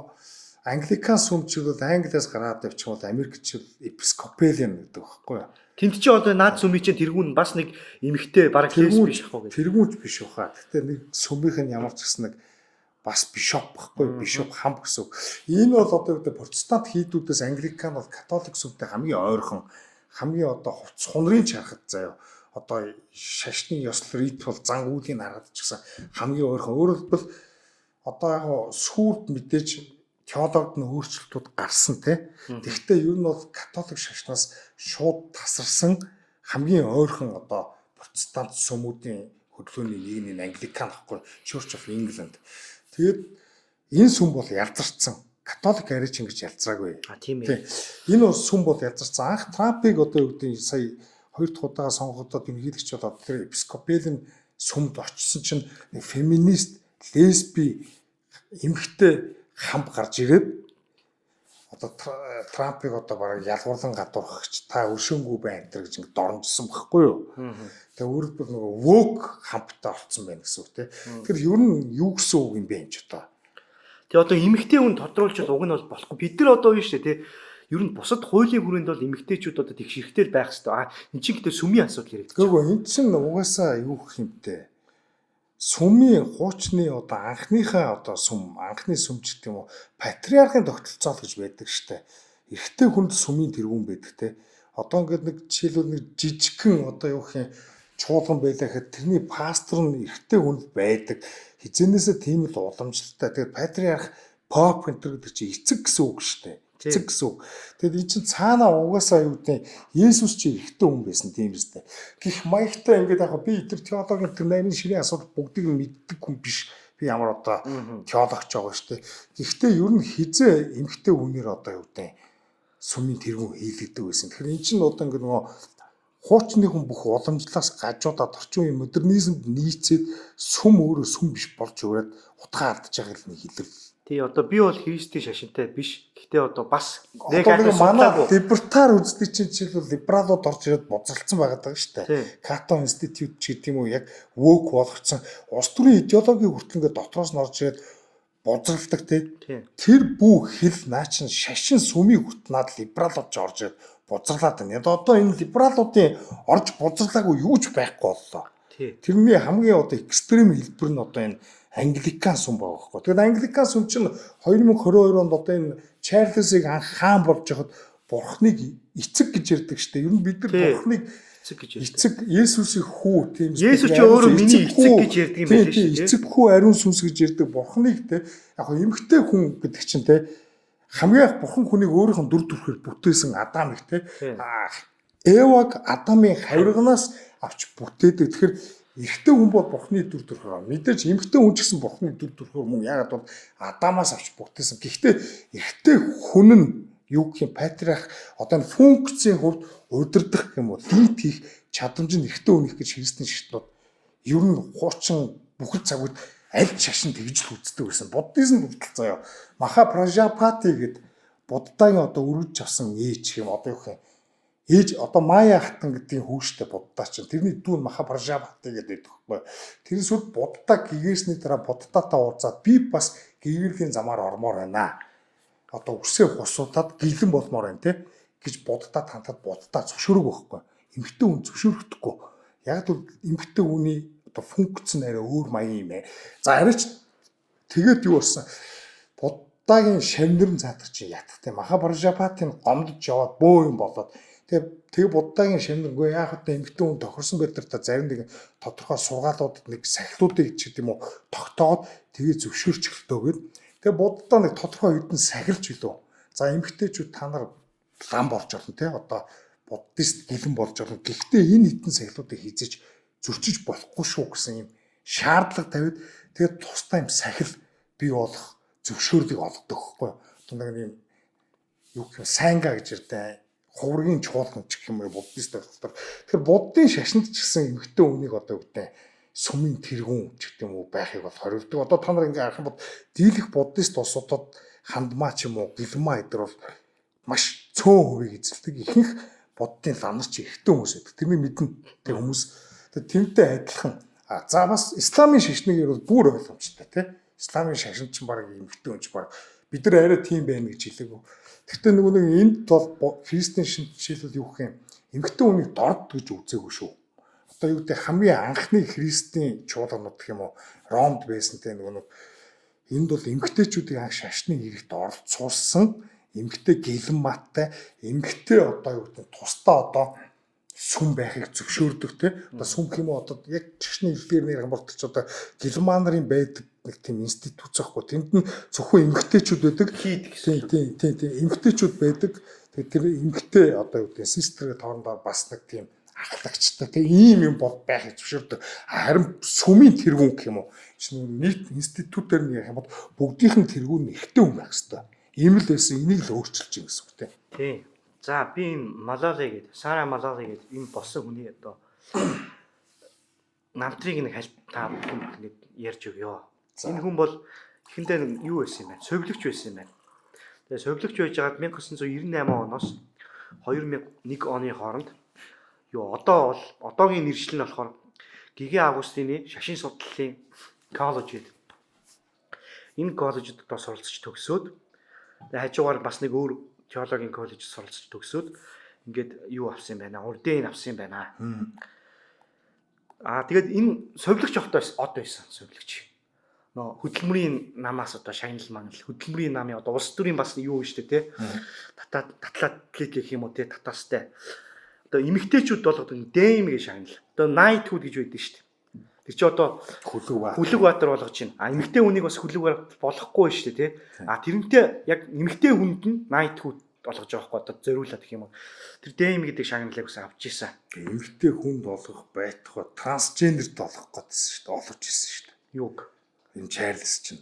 [SPEAKER 1] англикан сүм ч бол Англиас гараад явчихвал Америк ч Episcopalian гэдэг байхгүй.
[SPEAKER 2] Тэнд чи одоо наад сүмийн чинь тэргүүн бас нэг эмэгтэй бараг лесб биш ах уу гэдэг.
[SPEAKER 1] Тэргүүнч биш ухаа. Гэхдээ нэг сүмийнх нь ямар ч гэсэн нэг бас бишоп байхгүй. Бишоп хам гэсэн. Энэ бол одоо гэдэг протестант хийдүүдээс англикан бол католик сүмтэй хамгийн ойрхон хамгийн одоо хувц хунрын чарахад заяа одоо шашны ёслол рит бол зан үүлийг хараад ч гэсэн хамгийн ойрхон өөрөөр хэлбэл одоо яг сүрд мэдээж теологид нь өөрчлөлтүүд гарсан тий. Тэгэхдээ ер нь бол католик шашнаас шууд тасарсан хамгийн ойрхон одоо протестант сүмүүдийн хөдөлгөөний нэг нь англикан гэхгүй Church of England. Тэгээд энэ сүм бол ялзарцсан. Католик арич ингэж ялзраагүй.
[SPEAKER 2] Тийм ээ.
[SPEAKER 1] Энэ бол сүм бол ялзарцсан. Анх Трампыг одоо юу гэдэг сая 2 дахь удаага сонгогдоод ерөнхийлөгч болоод тэр Episcopalian сүмд очсон чинь феминист, лесби эмэгтэй хамт гарч ирээд одоо Трампыг одоо бараг ялгуурлан гадуурхагч та өршөөнгүй байна гэж ингэ дормжсон байхгүй юу. Тэгээ өөрөлдвөл нөгөө woke хамттай орцсон байна гэсэн үг тийм. Тэгэхээр ер нь юу гэсэн үг юм бэ энэ ч одоо.
[SPEAKER 2] Тэгээ одоо эмэгтэй хүн тодруулчвал уг нь бол болохгүй. Бид нар одоо юу шүү дээ тий. Ер нь бусад хуулийн хүрээнд бол эмэгтэйчүүд одоо тэгш хэрэгтэй байх хэрэгтэй. Энд чинь гэдэг сүмийн асуудал яригдчих.
[SPEAKER 1] Гэхдээ энэ чинь угаасаа юу гэх юм бэ? Сүмийн хуучны одоо анхныхаа одоо сүм, анхны сүм ч гэдэг юм уу, патриархын тогтолцоо гэж байдаг штэ. Эрэгтэй хүнд сүмийн тэргүүн байдаг те. Одоо ингээд нэг жишээлбэл нэг жижигхэн одоо юу гэх юм чуулган байлаа гэхэд тэрний пастор нь эрэгтэй хүнд байдаг. Хизэнээсээ тийм л уламжлалтай. Тэгээд патриарх, поп гэдэг чинь эцэг гэсэн үг штэ. Эцэг гэсэн үг. Тэгэд эн чинь цаанаа угаасаа юу гэдэг Есүс чи эрэгтэй хүн байсан тийм үстэй. Гэх маягтай ингээд яг би тэр теологийн тэр нарийн ширийн асуудал бүгдийг нь мэддэг хүн биш. Би ямар одоо теологч байгаа штэ. Гэхдээ ер нь хизээ эмэгтэй хүнээр одоо юу гэдэг сүмийн тэргүүн хийлэгдэг байсан. Тэгэхээр эн чинь одоо ингээд нөгөө хуучны хүн бүх уламжлалаас гажуудаад орчин үеийн модернизмд нийцээд сүм өөрөө сүм биш болж өрөөд утгаа алдаж байгаа л нэг хэлэв.
[SPEAKER 2] Тий одоо би бол христийн шашинтай биш. Гэхдээ одоо бас
[SPEAKER 1] нэг манай либертар үздэг чинь жишээлбэл либералууд орж ирээд боцолцсон байгаа даа шүү дээ. Cato Institute ч гэдэг юм уу яг woke болгоцсон. Улс төрийн идеологийн хүртэл ингээд дотроос нь орж ирээд бозралдаг тий. Тэр бүх хэл наа чин шашин сүмийг хүртнаад либералууд ч орж ирээд бозрлаад байна. Одоо энэ либералуудын орж бозрлаагүй юу ч байхгүй боллоо. Тэрний хамгийн одоо экстрем хэлбэр нь одоо энэ англикан сүм байгаа байхгүй. Тэгэхээр англикан сүм чинь 2022 онд одоо энэ Чарльзыг анх хаан болж байхад бурхныг эцэг гэж ярьдаг шүү дээ. Ер нь бид нар бурхныг эцэг гэж ярьдаг. Эцэг Есүсийн хүү тийм үү?
[SPEAKER 2] Есүс ч өөрөө миний эцэг гэж ярьдаг юм байна шүү дээ.
[SPEAKER 1] Эцэг хүү ариун сүнс гэж ярьдаг бурхныг те яг эмэгтэй хүн гэдэг чинь те хамгийн их бурхан хүнийг өөрийнх нь дүр төрхөөр бүтээсэн Адам их те Эваг Адамын хавирганаас авч бүтээдэг. Тэгэхээр эрэгтэй хүн бол бурхны дүр төрхөөр мэдээж эмэгтэй хүн ч гэсэн бурхны дүр төрхөөр мөн яагаад бол Адамаас авч бүтээсэн. Гэхдээ эрэгтэй хүн нь юу гэх юм патриарх одоо энэ функцийн хувьд удирдах юм уу лид хийх чадамж нь эрэгтэй хүнийх гэж христийн шашнууд ер нь хуучин бүхэл цагууд аль шашин тэгж л үздэг байсан. Буддизм хүртэл заяа Маха Прajapati гэд буддагийн одоо өргөж авсан ээж юм одоо юу гэх юм ээж одоо Майя хатан гэдгийн хүүштэй буддаа чинь тэрний дүү Маха Прajapati гэдэг байхгүй. Тэрнээс үл буддаа гэгэрсний дараа буддаатай уулзаад би бас гэгэрлийн замаар ормоор байна. Одоо үсээ хусуудаад гэлэн болмоор байна те гэж буддаа тантад буддаа зөвшөөрөг байхгүй. Эмэгтэй хүн зөвшөөрөхдөггүй. Яг л эмэгтэй хүний одоо функц нь арай өөр маяг юм ээ. За арайч тэгээд юу болсон? Буддагийн шавнырн цаатар чи ятгтай Маха Прajapati-г гомдож яваад бөө юм болоод тэгээ буддагийн шавнаргүй яах вэ эмэгтэй хүн тохирсон байдлаар та зарим нэг тодорхой сургаалуудад нэг сахилуудыг ч гэдэг юм уу тогтоод тэгээ зөвшөөрч эхэлтөө гээд тэгээ буддаа нэг тодорхой хэдэн сахилч билүү. За эмэгтэйчүүд та нар лам болж болно те одоо буддист гэлэн болж байгаа. Гэхдээ энэ хитэн сахилуудыг хийжиж зөрчиж болохгүй шүү гэсэн юм шаардлага тавиад тэгээд тусдаа юм сахил бий болох зөвшөөрлийг олгодог байхгүй юу. Одоо нэг юм юу гэх юм сайнга гэж ярьдаа хувргийн чуулган ч гэх юм уу буддист болохоор. Тэгэхээр буддын шашинд ч гэсэн эмгтэн үнийг одоо үгтэй сүмийн тэргүүн ч гэдэг юм уу байхыг бол хориулдаг. Одоо та нар ингээ харах юм бол дийлэх буддист улсуудад хандмаа ч юм уу гэлмаа эдэр бол маш цөөн хувийг эзэлдэг. Ихэнх буддын ланарч ихтэй хүмүүс байдаг. Тэрний мэднэ тэг хүмүүс. Тэг тэрнтэй адилхан. За бас исламын шашныг бол бүр ойлгомжтой тий. Исламын шашин ч баг эмгтэн үнч баг бид нар арай тийм байна гэж хэлээгүй. Гэхдээ нөгөө нэг энд бол христийн шинжлэл юу гэх юм эмгтэн үнийг дорд гэж үзээгүй шүү. Одоо юу гэдэг хамгийн анхны христийн чуулганууд гэх юм уу Ромд байсан те нөгөө нэг энд бол эмгтээчүүдийн анх шашны хэрэгт оролцуулсан эмгтээ гэлэн маттай эмгтээ одоо юу гэдэг тусдаа одоо сүм байхыг зөвшөөрдөг те одоо сүм гэх юм уу одоо яг шашны хэлээр нэр хамбардаг ч одоо гэлэн маа нарын байдаг нэг тийм институт зөхгүй тэнд нь зөвхөн эмгтээчүүд байдаг тийм эмгтээчүүд байдаг тэгээд тэр эмгтээ одоо юу гэдэг систергээ тоорондоо бас нэг тийм ахлагчтай тийм ийм юм бол байхыг зөвшөөрдөг харин сүмийн тэргүүн гэх юм уу нийт институтээр нэг юм бол бүгдийнх нь тэргүүн нь ихтэй хүн байх хэрэгтэй ийм л байсан энийг л өөрчилж байгаа гэсэн үг
[SPEAKER 2] тийм. За би энэ Малали гэдэг Сара Малали гэдэг энэ болсон хүний одоо намтрыг нэг та бүхэнд нэг ярьж өгье. Энэ хүн бол эхэндээ юу байсан юм бэ? Совилогч байсан юм байна. Тэгээ совилогч байж байгаад 1998 оноос 2001 оны хооронд одоогийн нэршил нь болохоор Гиги Агустины шашин судлалын коллеж гэдэг. Энэ коллежид одоо суралцж төгсөөд тэгээ хажуугаар бас нэг өөр теологийн коллежид суралцж төгсөөд ингээд юу авсан юм байна? Урдэн авсан юм байна. Тэгээд энэ совилогч огтоос од байсан совилогч. Хөдөлмөрийн намаас одоо шагнал мангал хөдөлмөрийн намын одоо улс төрийн бас юу вэ штэ тий. Татлаатлик гэх юм уу тий татаастай. Одоо эмэгтэйчүүд болгодог дэм гэж шагнал. Одоо найтхуд гэж байдаг штэ. Тэр чи одоо хүлэг баатар болгож байна. Эмэгтэй хүнийг бас хүлэг болохгүй штэ тий. Тэрнтэй яг эмэгтэй хүнд нь найтхуд болгож байгаа хгүй одоо зориулаад гэх юм уу. Тэр дэм гэдэг шагналыг бас авч ийсэн.
[SPEAKER 1] Эмэгтэй хүнд болгох байтугай трансгендерт болгох гэдсэн штэ олж ийсэн штэ.
[SPEAKER 2] Юуг
[SPEAKER 1] энэ Чарльз чинь.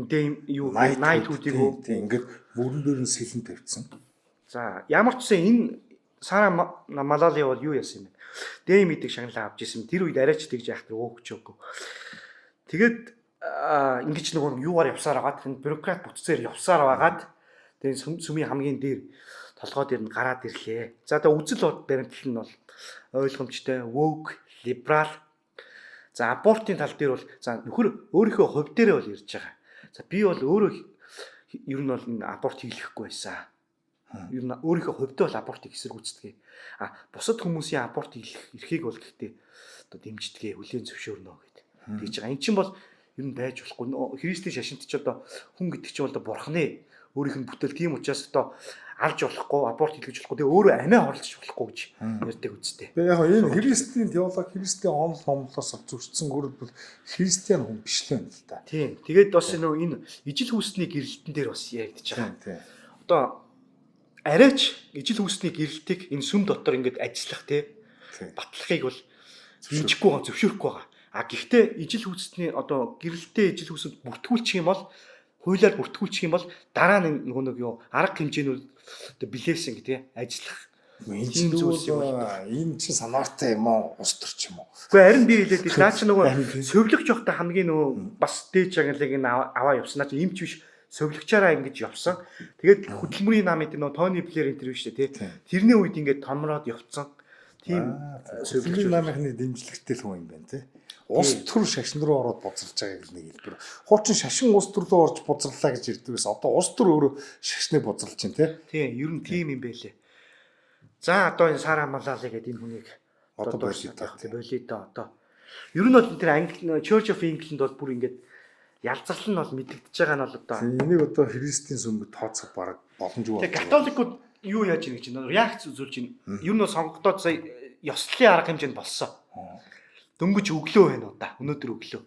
[SPEAKER 2] Дэм юу найтхудыг
[SPEAKER 1] ингээд бүрэн дөрөн сэлэн тавьчихсан.
[SPEAKER 2] За ямар ч гэсэн энэ Сара Малали бол юу яасан юм бэ? Дэм гэдэг шагналаа авч ирсэн. Тэр үед арайч тэгж яах тэр өөгч өгөө. Тэгээд ингэж нөгөө юугаар явсаар агаад бюрократ бүтцээр явсаар байгаад тэгээд сүмийн хамгийн дээр толгой дээр нь гараад ирлээ. За одоо үзэл бод баримтлал нь бол ойлгомжтой, woke, liberal. За абортын тал дээр бол за нөхөр өөрийнхөө хувь дээрээ бол ярьж байгаа. За би бол өөрөө ер нь бол энэ аборт хийлгэхгүй байсан. Ер нь өөрийнхөө хувьд бол абортыг эсэргүүцдэг. Бусад хүмүүсийн аборт хийх эрхийг бол гэхдээ одоо дэмждэг, хүлээн зөвшөөрнө гэдэг. Тэгж байгаа. Эн чинь бол ер нь байж болохгүй. Христийн шашинт ч одоо хүн гэдэг чинь бол бурхны өөрийнх нь бүтээл тийм учраас одоо алж болохгүй, аборт хийлгэж болохгүй. Тэгээ өөрөө амиа хорлож болохгүй гэж ярьдаг үстэй.
[SPEAKER 1] Тэгээ яг энэ христийн теологи, христийн онол номлоос зөрчсөн гүрэл христиан хүн биш л юм л да.
[SPEAKER 2] Тийм. Тэгээд бас энэ ижил хүүсний гэрэлтэн дээр бас яригдж байгаа. Одоо арайч ижил хүүсний гэрэлтийг энэ сүм дотор ингээд ажиллах батлахыг бол дэмжихгүй байгаа, зөвшөөрөхгүй байгаа. Гэхдээ ижил хүүсний одоо гэрэлтээ ижил хүүсэнд бүртгүүлчих юм бол хуулиар бүртгүүлчих юм бол дараа нь нөгөө юу арга хэмжээнүүд одоо билээсэн гэдэг ажиллах
[SPEAKER 1] ийм зүйлс юм байна. Энэ чинь санаартай юм уу? Ус төрч юм уу?
[SPEAKER 2] Гэхдээ харин би хэлээд тийм наа чи нөгөө совилогч явахдаа хамгийн нөгөө бас дээд шагналыг нь аваа явсан. Наа чи юм ч биш совилогчаараа ингэж явсан. Тэгээд хөдөлмөрийн намын нөгөө Тони Блэр интервью шүү дээ. Тэрний үед ингээд томроод явцсан. Тийм
[SPEAKER 1] совилогчийн намынхны дэмжлэгтэй л хүн юм байна тий. Улс төр шашин руу ороод боцолж байгаа гэх нэг хэлбэр. Хуучин шашин улс төр рүү орж боцорлаа гэж ярьдаг байсан. Одоо улс төр өөрөө шашныг боцолж чинь тий.
[SPEAKER 2] Тийм, ер нь тийм юм байлээ. За одоо энэ Сара Малали гэдэг энэ хүнийг
[SPEAKER 1] одоо болио
[SPEAKER 2] да одоо. Ер нь бол тэр Англи Church of England бол бүр ингээд ялзарлал нь бол мэдэгдэж байгаа нь бол одоо
[SPEAKER 1] энийг одоо христийн сүмд тооцох бараг боломжгүй байна.
[SPEAKER 2] Тэгээ католикууд юу яаж ийн гэж байна? Реакц үзүүлж байна. Ер нь бол сонгогдоод сая ёслолын арга хэмжээнд болсон. Дөнгөж өглөө байна уу да. Өнөөдөр өглөө.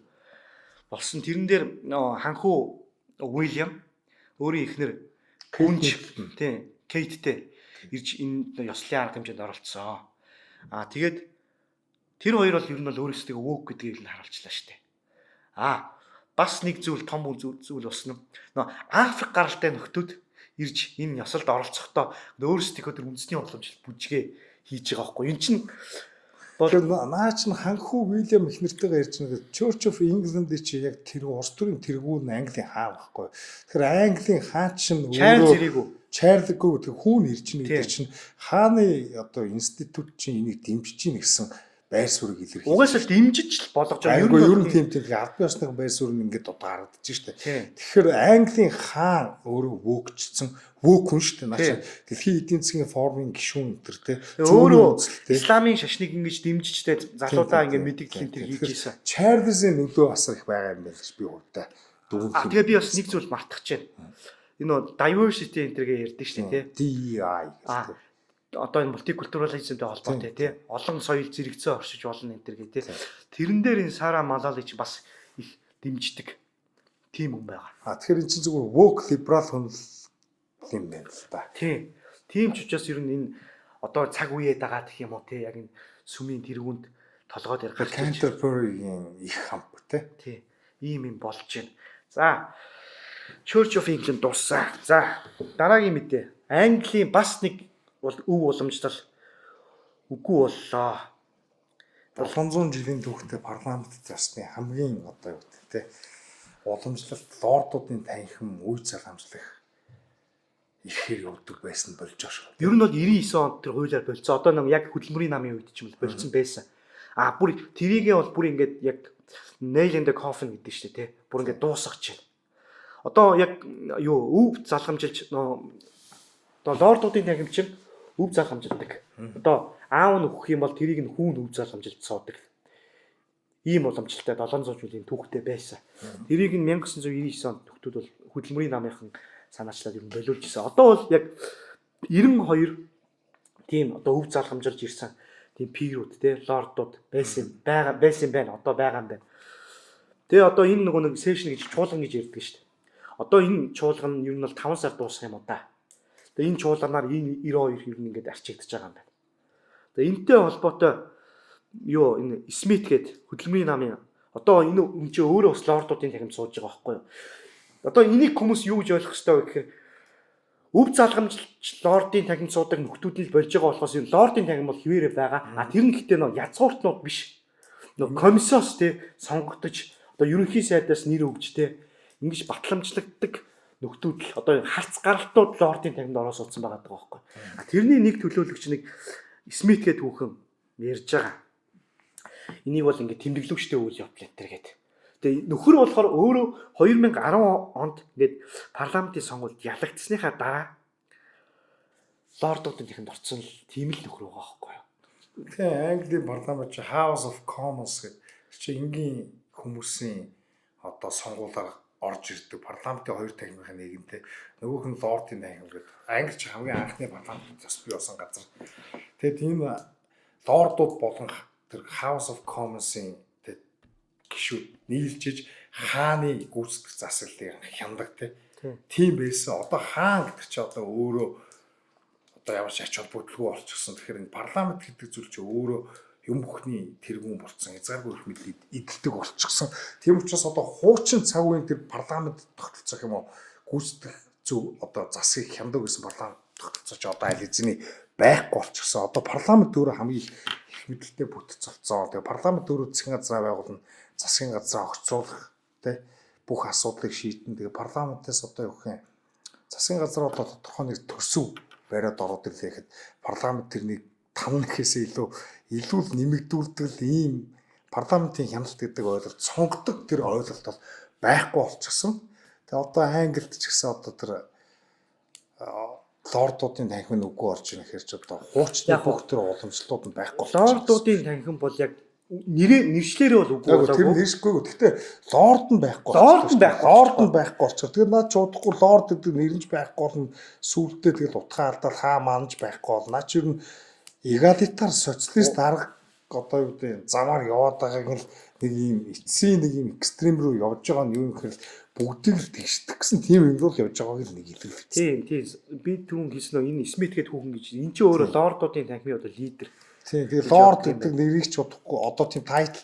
[SPEAKER 2] Болсон тэрэн дээр ханхуу Уильям өөрийн эхнэр Күнж тийм Кейттэй ирж энэ ёслолын арга хэмжээнд оролцсон. Тэгээд тэр хоёр бол ер нь бол өөрөөсөө woke гэдгийг нь харуулчлаа шүү дээ. Бас нэг зүйл том зүйл болсон нь нөө Африк гаралтай нөхдүүд ирж энэ ёсолд оролцохдоо өөрөөсөө тэр үндэсний уламжлалт бүжгээ хийж байгаа байхгүй. Энэ чинь
[SPEAKER 1] наач нь ханхүү Уильям их нэртэйгээ ярьж байгаа Church of England чи яг тэр улс төрийн тэргүүн Английн хаан байхгүй. Тэгэхээр Английн хаан чинь өөрөө чарльгүй тэр хүүн ирж байгаа гэдэг чинь хааны одоо институт чинь энийг дэмжиж гин гэсэн байр суурийг илэрхийлж.
[SPEAKER 2] Угаасаа дэмжиж л болгож байгаа.
[SPEAKER 1] Ер нь тийм албан ёсны байр суурь нь ингээд одоо харагдаж штэ. Тэгэхээр Английн хаан өөрөө вөөгчсөн вөөх хүн штэ. Наач дэлхийн эдийн засгийн форумын гишүүн өнтер те.
[SPEAKER 2] Өөрөө исламын шашныг ингэж дэмжижтэй залуудаа ингээд мэдээлэл энэ хийж ийсэн.
[SPEAKER 1] Чарльзын нөлөө бас их байгаа юм байна гэж би хувьдаа дүгнэх.
[SPEAKER 2] Тэгээ би бас нэг зүйл мартчихжээ. Энэ diversity энтергээ ярьдэн штэ те.
[SPEAKER 1] DEI
[SPEAKER 2] гэдэг. Одоо энэ мультикультурализмтэй холбоотой тий олон соёл зэрэгцээ оршиж болно энэ төр гэ тий тэрэн дээр энэ Сара Малалич бас их дэмждэг тийм хүн байгаа.
[SPEAKER 1] Тэгэхээр эн чинь зүгээр woke liberal хүн юм байна л да.
[SPEAKER 2] Тийм ч учраас ер нь энэ одоо цаг үеэд байгаа гэх юм уу тий яг энэ сүмийн тэргуунд толгойд ярих
[SPEAKER 1] Canterbury-ийн их хамт
[SPEAKER 2] тий ийм юм болж байна. За Church of England дууссан. За дараагийн мэдээ Английн бас нэг бол өв уламжлал үгүй боллоо.
[SPEAKER 1] 700 жилийн түүхтэй парламент засны хамгийн одоо юу гэдэг те уламжлалт лордуудын танхим үе залхамжлах ихээр явдаг байсан болж байгаа шүү.
[SPEAKER 2] Ер нь бол 99 онд тэр хуулиар болцсон. Одоо нэг яг хөдөлмөрийн намын үед ч юм бол болцсон байсан. Бүр тэрийгээ бол бүр ингээд яг nail in the coffin гэдэг шүү дээ те. Бүр ингээд дуусгаж байна. Одоо яг өв залхамжилж одоо лордуудын танхим чинь өв залхамжилдаг. Одоо аав нь өгөх юм бол тэрийг нь хүүн өв залхамжилж суудаг. Ийм уламжлалтай 700 жилийн түүхтэй байсан. Тэрийг нь 1999 онд нөхдүүд бол хөдөлмөрийн намынхан санаачлаад ер нь болиулж ирсэн. Одоо бол яг 92 тийм одоо өв залхамжилж ирсэн тийм пигрүүд те лордууд байсан байна. Одоо байгаа юм байна. Тэгээ одоо энэ нэг сешн гэж чуулган гэж ярьдаг шүү дээ. Одоо энэ чуулган нь ер нь бол 5 сар дуусах юм уу да. Тэгээ энэ чуулганаар энэ 92 ер нь ингээд арчигдж байгаа юм байна. Тэгээ энэтэй холбоотой энэ Смит гээд хөдөлмөрийн намын одоо энэ хүн чинь өөрөө бас лордуудын танхимд сууж байгаа байхгүй юу? Одоо энийг хүмүүс юу гэж ойлгох ёстой вэ гэхээр өв залхамжилж лордын танхимд суудаг нөхдүүд нь л болж байгаа болохоос энэ лордын танхим бол хിവэрэ байгаа. Тэр нь гэхдээ нөө язгууртнууд биш. Нөө комиссоос те сонгогдож одоо ерөнхий сайдаас нэр өгж те ингэж батламжлагддаг нөхдүүд л одоо харц гаралтууд лордын танхимд ороо суудсан байгаа байхгүй. Тэрний нэг төлөөлөгч нэг Смит гэдэг хүүхэн ярьж байгаа. Энийг бол ингэ тэмдэглэгчтэй үйл явдал энэ гэдэг. Тэгээ нөхөр болохоор өөрөө 2010 онд ингээд парламентын сонгуульд ялагдсныхаа дараа лордуудын танхимд орсон л тийм л нөхөр байгаа байхгүй юу.
[SPEAKER 1] Тэгээ Английн парламент чи House of Commons гэдэг чи энгийн хүмүүсийн одоо сонгуулаар орж ирдэг парламентын хоёр танхимын нэгэнтэй нөгөөх нь лордын танхим гэдэг. Англи ч хамгийн анхны парламент бас бий болсон газар. Тэгээд тийм лордууд болон тэр House of Commons-ийн гишүүд нийлжиж хааны гүйцэтгэх засаглалыг хяндаг тийм байсан. Одоо хаан гэдэг чи одоо өөрөө одоо ямар ч ач холбогдолгүй болчихсон. Тэгэхээр энэ парламент гэдэг зүйл чи өөрөө юм бүхний тэргүүн болцсон, хязгааргүй их мэдлэг эдэлдэг болчихсон. Тийм учраас одоо хуучин цаг үеийн тэр парламент тогтолцох юм уу гүйцэтгэх зөв одоо засгийг хяндаг гэсэн парламент тогтолцооч одоо аль хэзээ байхгүй болчихсон. Одоо парламент өөрөө хамгийн их мэдлэгтэй бүтцэлцсон. Тэгээ парламент өөрөө засгийн газраа байгуулна, засгийн газраа огцруулах бүх асуудлыг шийдэн. Тэгээ парламентээс одоо юу гэх юм засгийн газар одоо тодорхой нэг төсөв бариад ороод ирлээ гэхэд парламент тэрнийг 5 нэхээсээ илүү л нэмэгдүүлдэг л ийм парламентын хяналт гэдэг ойлголт сонгодог тэр ойлголт бол байхгүй болчихсон. Тэгээ одоо Англид ч гэсэн одоо тэр лордуудын танхим нь үгүй орж ирэх хэрэг ч одоо хуучны бүх тэр уламжлалууд нь байхгүй болчихсон.
[SPEAKER 2] Лордуудын танхим бол яг нэршлэрээ бол үгүй болоогүй.
[SPEAKER 1] Тэр нэршгүй. Гэхдээ лорд нь байхгүй. Лорд нь байхгүй болчих. Тэгэхээр наад чуудахгүй лорд гэдэг нэрнж байхгүй болно. Сүүлдээ тэгэл утгаа алдаад хаа манж байхгүй болно. Наа чи ер нь эгалитар социалист арга одоо юу гэдэг замаар яваад байгааг л нэг юм эцсийн нэг юм экстрим рүү явж байгаа нь юу юм гэхээр бүгдийг л тэгшдэг гэсэн тийм юм руу явж байгааг л нэг илэрхийлж.
[SPEAKER 2] Тийм. Би түрүүн хэлсэн нөө энэ Смит гэдэг хүүхэн гэж. Энэ чинь өөрөө лордуудын танхимын одоо лидер.
[SPEAKER 1] Тийм. Тэгээ лорд гэдэг нэрийг ч бодохгүй одоо тийм тайтл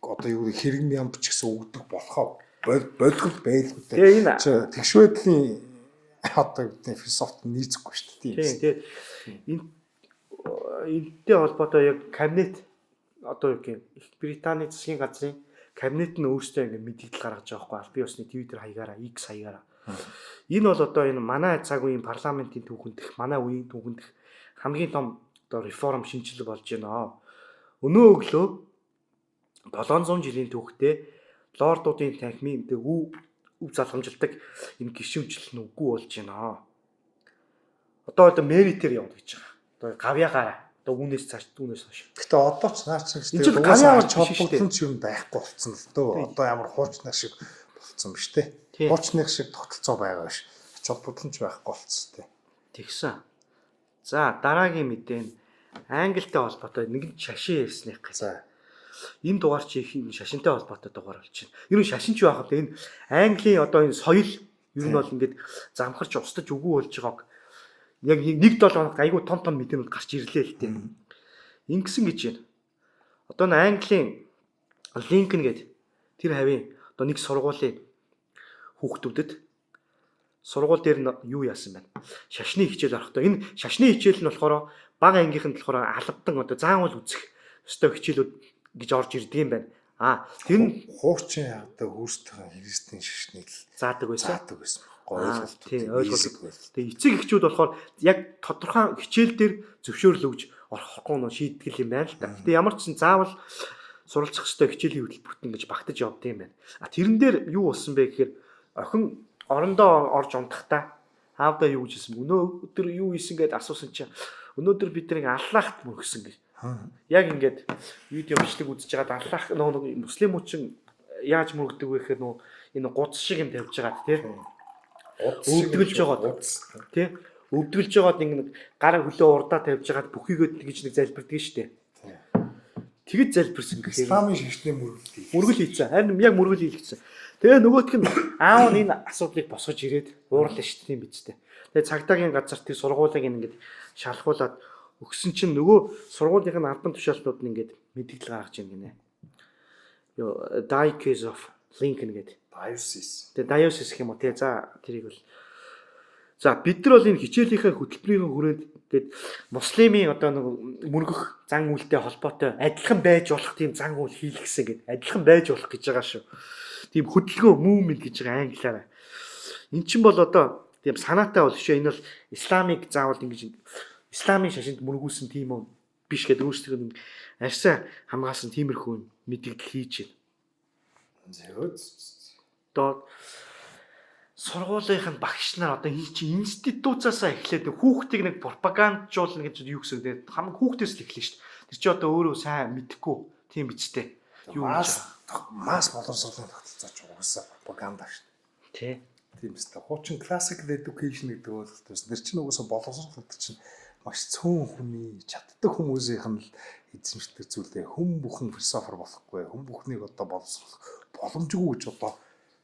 [SPEAKER 1] одоо юу хэрэг мямч гэсэн өгдөг болохоо болгол байлгүй дээ.
[SPEAKER 2] Тэгээ энэ
[SPEAKER 1] тэгш байдлын одоо гэдэг философт нийцэхгүй шүү дээ.
[SPEAKER 2] Тийм. Энэ энэтэй холбоотой яг кабинет одоо юу гэх их Британий засгийн газрын кабинет нь өөрсдөө ингэ мэдээлэл гаргаж байгаа байхгүй аль бие усны Twitter хаягаараа X хаягаараа. Энэ бол одоо энэ манай цаг үеийн парламентын түүхэнд манай үеийн түүхэнд хамгийн том одоо реформ шинжилгээ болж байна. Өнөө өглөө 700 жилийн түүхтээ лордуудын танхимын өв залгамжилдаг энэ гишүүнчлэл нь үгүй болж байна. Одоо меритээр явна гэж байгаа. Одоо гавьяагаараа одоо үүнээс хойш.
[SPEAKER 1] Гэтэ одоо ч наач
[SPEAKER 2] энэ чинь гавьяа
[SPEAKER 1] холбогдсон ч юм байхгүй болсон л дөө. Одоо ямар хуучнах шиг болцсон биз дээ. Хуучных шиг тогтолцоо байгаа биш. Холбогдсон ч байхгүй болцсон дээ.
[SPEAKER 2] Тэгсэн. За дараагийн мэдээ нь Англитай холбоотой нэгэн шашин ярьсных гэсэн. Энэ дугаар чи их шашинтай холбоотой дугаар болж байна. Ер нь шашин ч байх вэ? Энэ Английн одоо энэ соёл ер нь бол ингээд замхарч устж үгүй болж байгааг яг 1-7 хоногт айгүй том мэдээнүүд гарч ирлээ л дээ. Ингэсэн гэж байна. Одоо н Английн Линкольн гэдэг тэр хавийн одоо нэг сургуулийн хүүхдүүдэд сургууль дээр нь юу яасан байна? Шашны хичээл орохдоо энэ шашны хичээл нь болохоор бага ангийнхан болохоор албадан одоо заавал үзэх ёстой хичээлүүд гэж орж ирдэг юм байна. Тэр нь
[SPEAKER 1] хуучин одоо хөөстэй христийн шашныг
[SPEAKER 2] заадаг байсан.
[SPEAKER 1] Ойлголт.
[SPEAKER 2] Тэгээ эцэг эхчүүд болохоор яг тодорхой хичээл дээр зөвшөөрөл өгж орохгүй нь шийтгэл юм байна л та. Гэтэ ямар ч сан заавал суралцах ёстой хичээлийн хөтөлбөрт ингэж багтаж явд юм байна. Тэрэн дээр юу болсон бэ гэхээр охин орондоо орж унтахдаа аавдаа юу гэж хэлсэн бэ? Өнөөдөр юу хийсэн гэдээ асуусан чинь өнөөдөр бид нэг аллахт мөргсөн гэж. Яг ингээд видео бичлэг үзэж байгаад аллах нэг муслимуучин яаж мөргдөг вэ гэхээр энэ гуц шиг юм тавьж байгаа тий. Өвдгөлж байгаа тий. Өвдгөлж байгаад нэг гар хөлөө урдаа тавьж байгаад бүхийгөө тэгж нэг залбирдаг шүү дээ. Тэгэж залбирсан гэхээр
[SPEAKER 1] исламын шашны
[SPEAKER 2] мөргөл хийцэн. Харин яг мөргөл хийлгэсэн. Тэгээ нөгөөх нь аав нь энэ асуудлыг босгож ирээд уурлаа шүү дээ юм биз дээ. Тэгээ цагдаагийн газар тэр сургуулийг ингээд шалхуулаад өгсөн чинь нөгөө сургуулийн албан тушаалтнууд нь ингээд мэдээлэл гаргаж ийн гинэ. Yo Diocese of Lincoln гэдэг.
[SPEAKER 1] Diocese.
[SPEAKER 2] Тэгээ Diocese гэх юм уу те. За тэрийг бол за бид нар бол энэ хичээлийнхээ хөтөлбөрийн хүрээнд гээд муслимын одоо нэг мөргөх зан үйлтэй холбоотой адилхан байж болох тийм зан үйл хийлгэсэн гэдэг. Адилхан байж болох гэж байгаа шүү. Тийм хөдөлгөөн movement гэж байгаа англиараа. Эн чинь бол одоо тийм санаатай бол шүү. Энэ бол исламыг заавал ингэж исламын шашинд мөргүүлсэн тийм үү биш гэдэг өөрсдөө нэг арьсаа хамгаалсан тиймэрхүү мэдээлэл хийж байна. Одоо сургуулийн багш нар одоо хий чи институцаасаа эхлээд хүүхдийг нэг пропаганджуулна гэж юу гэсэн үү? Хамаг хүүхдээс л эхлэв шүү дээ. Тэр чи одоо өөрөө сайн мэдэхгүй тийм бичтэй.
[SPEAKER 1] Юу масс боловсролын тогтолцооч угаасаа пропаганда шүү
[SPEAKER 2] дээ.
[SPEAKER 1] Тий. Тийм үстэй. Хуучин classical education гэдэг бол тэр чинь угаасаа боловсрол гэдэг чинь маш цөөн хүний чаддаг хүмүүсийнх нь л эзэмшдэг зүйлээ хүм бүхэн философор болохгүй хүм бүхнийг одоо боловсрох боломжгүй гэж одоо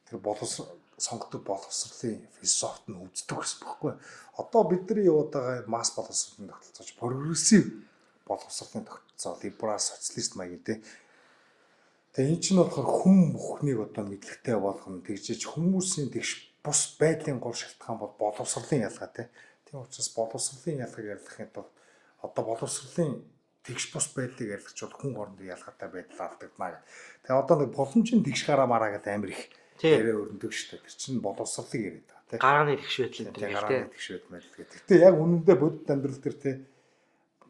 [SPEAKER 1] тэр сонгодог боловсролын философт нь үздэг гэсэн бохоггүй. Одоо бидний яваад байгаа масс боловсролын тогтолцооч прогрессив боловсролын тогтолцоо либерал социалист маягийн тий. Тэгээ энэ чинь болохоор хүм бүхнийг одоо мэдлэгтэй болгоно тэгжиж хүмүүсийн тэгш бус байдлын гол шалтгаан бол боловсролын ялгаа тий. Тийм учраас боловсролын ялгааг ярих тул одоо боловсролын тэгш бус байдлыг ярих бол хүн хоорондын ялгаатай байдал алдагдана. Тэгээ одоо нэг боломжийн тэгш гараа мараа гэдэг амир их яриа өрнөдөг шүү дээ. Тэр чинь боловсролыг яриад байгаа тийм.
[SPEAKER 2] Гарааны тэгш байдал
[SPEAKER 1] гэдэг тийм. Гарааны тэгш байдал гэдэг. Гэтэ яг үнэндээ бодит амьдрал дээр тийм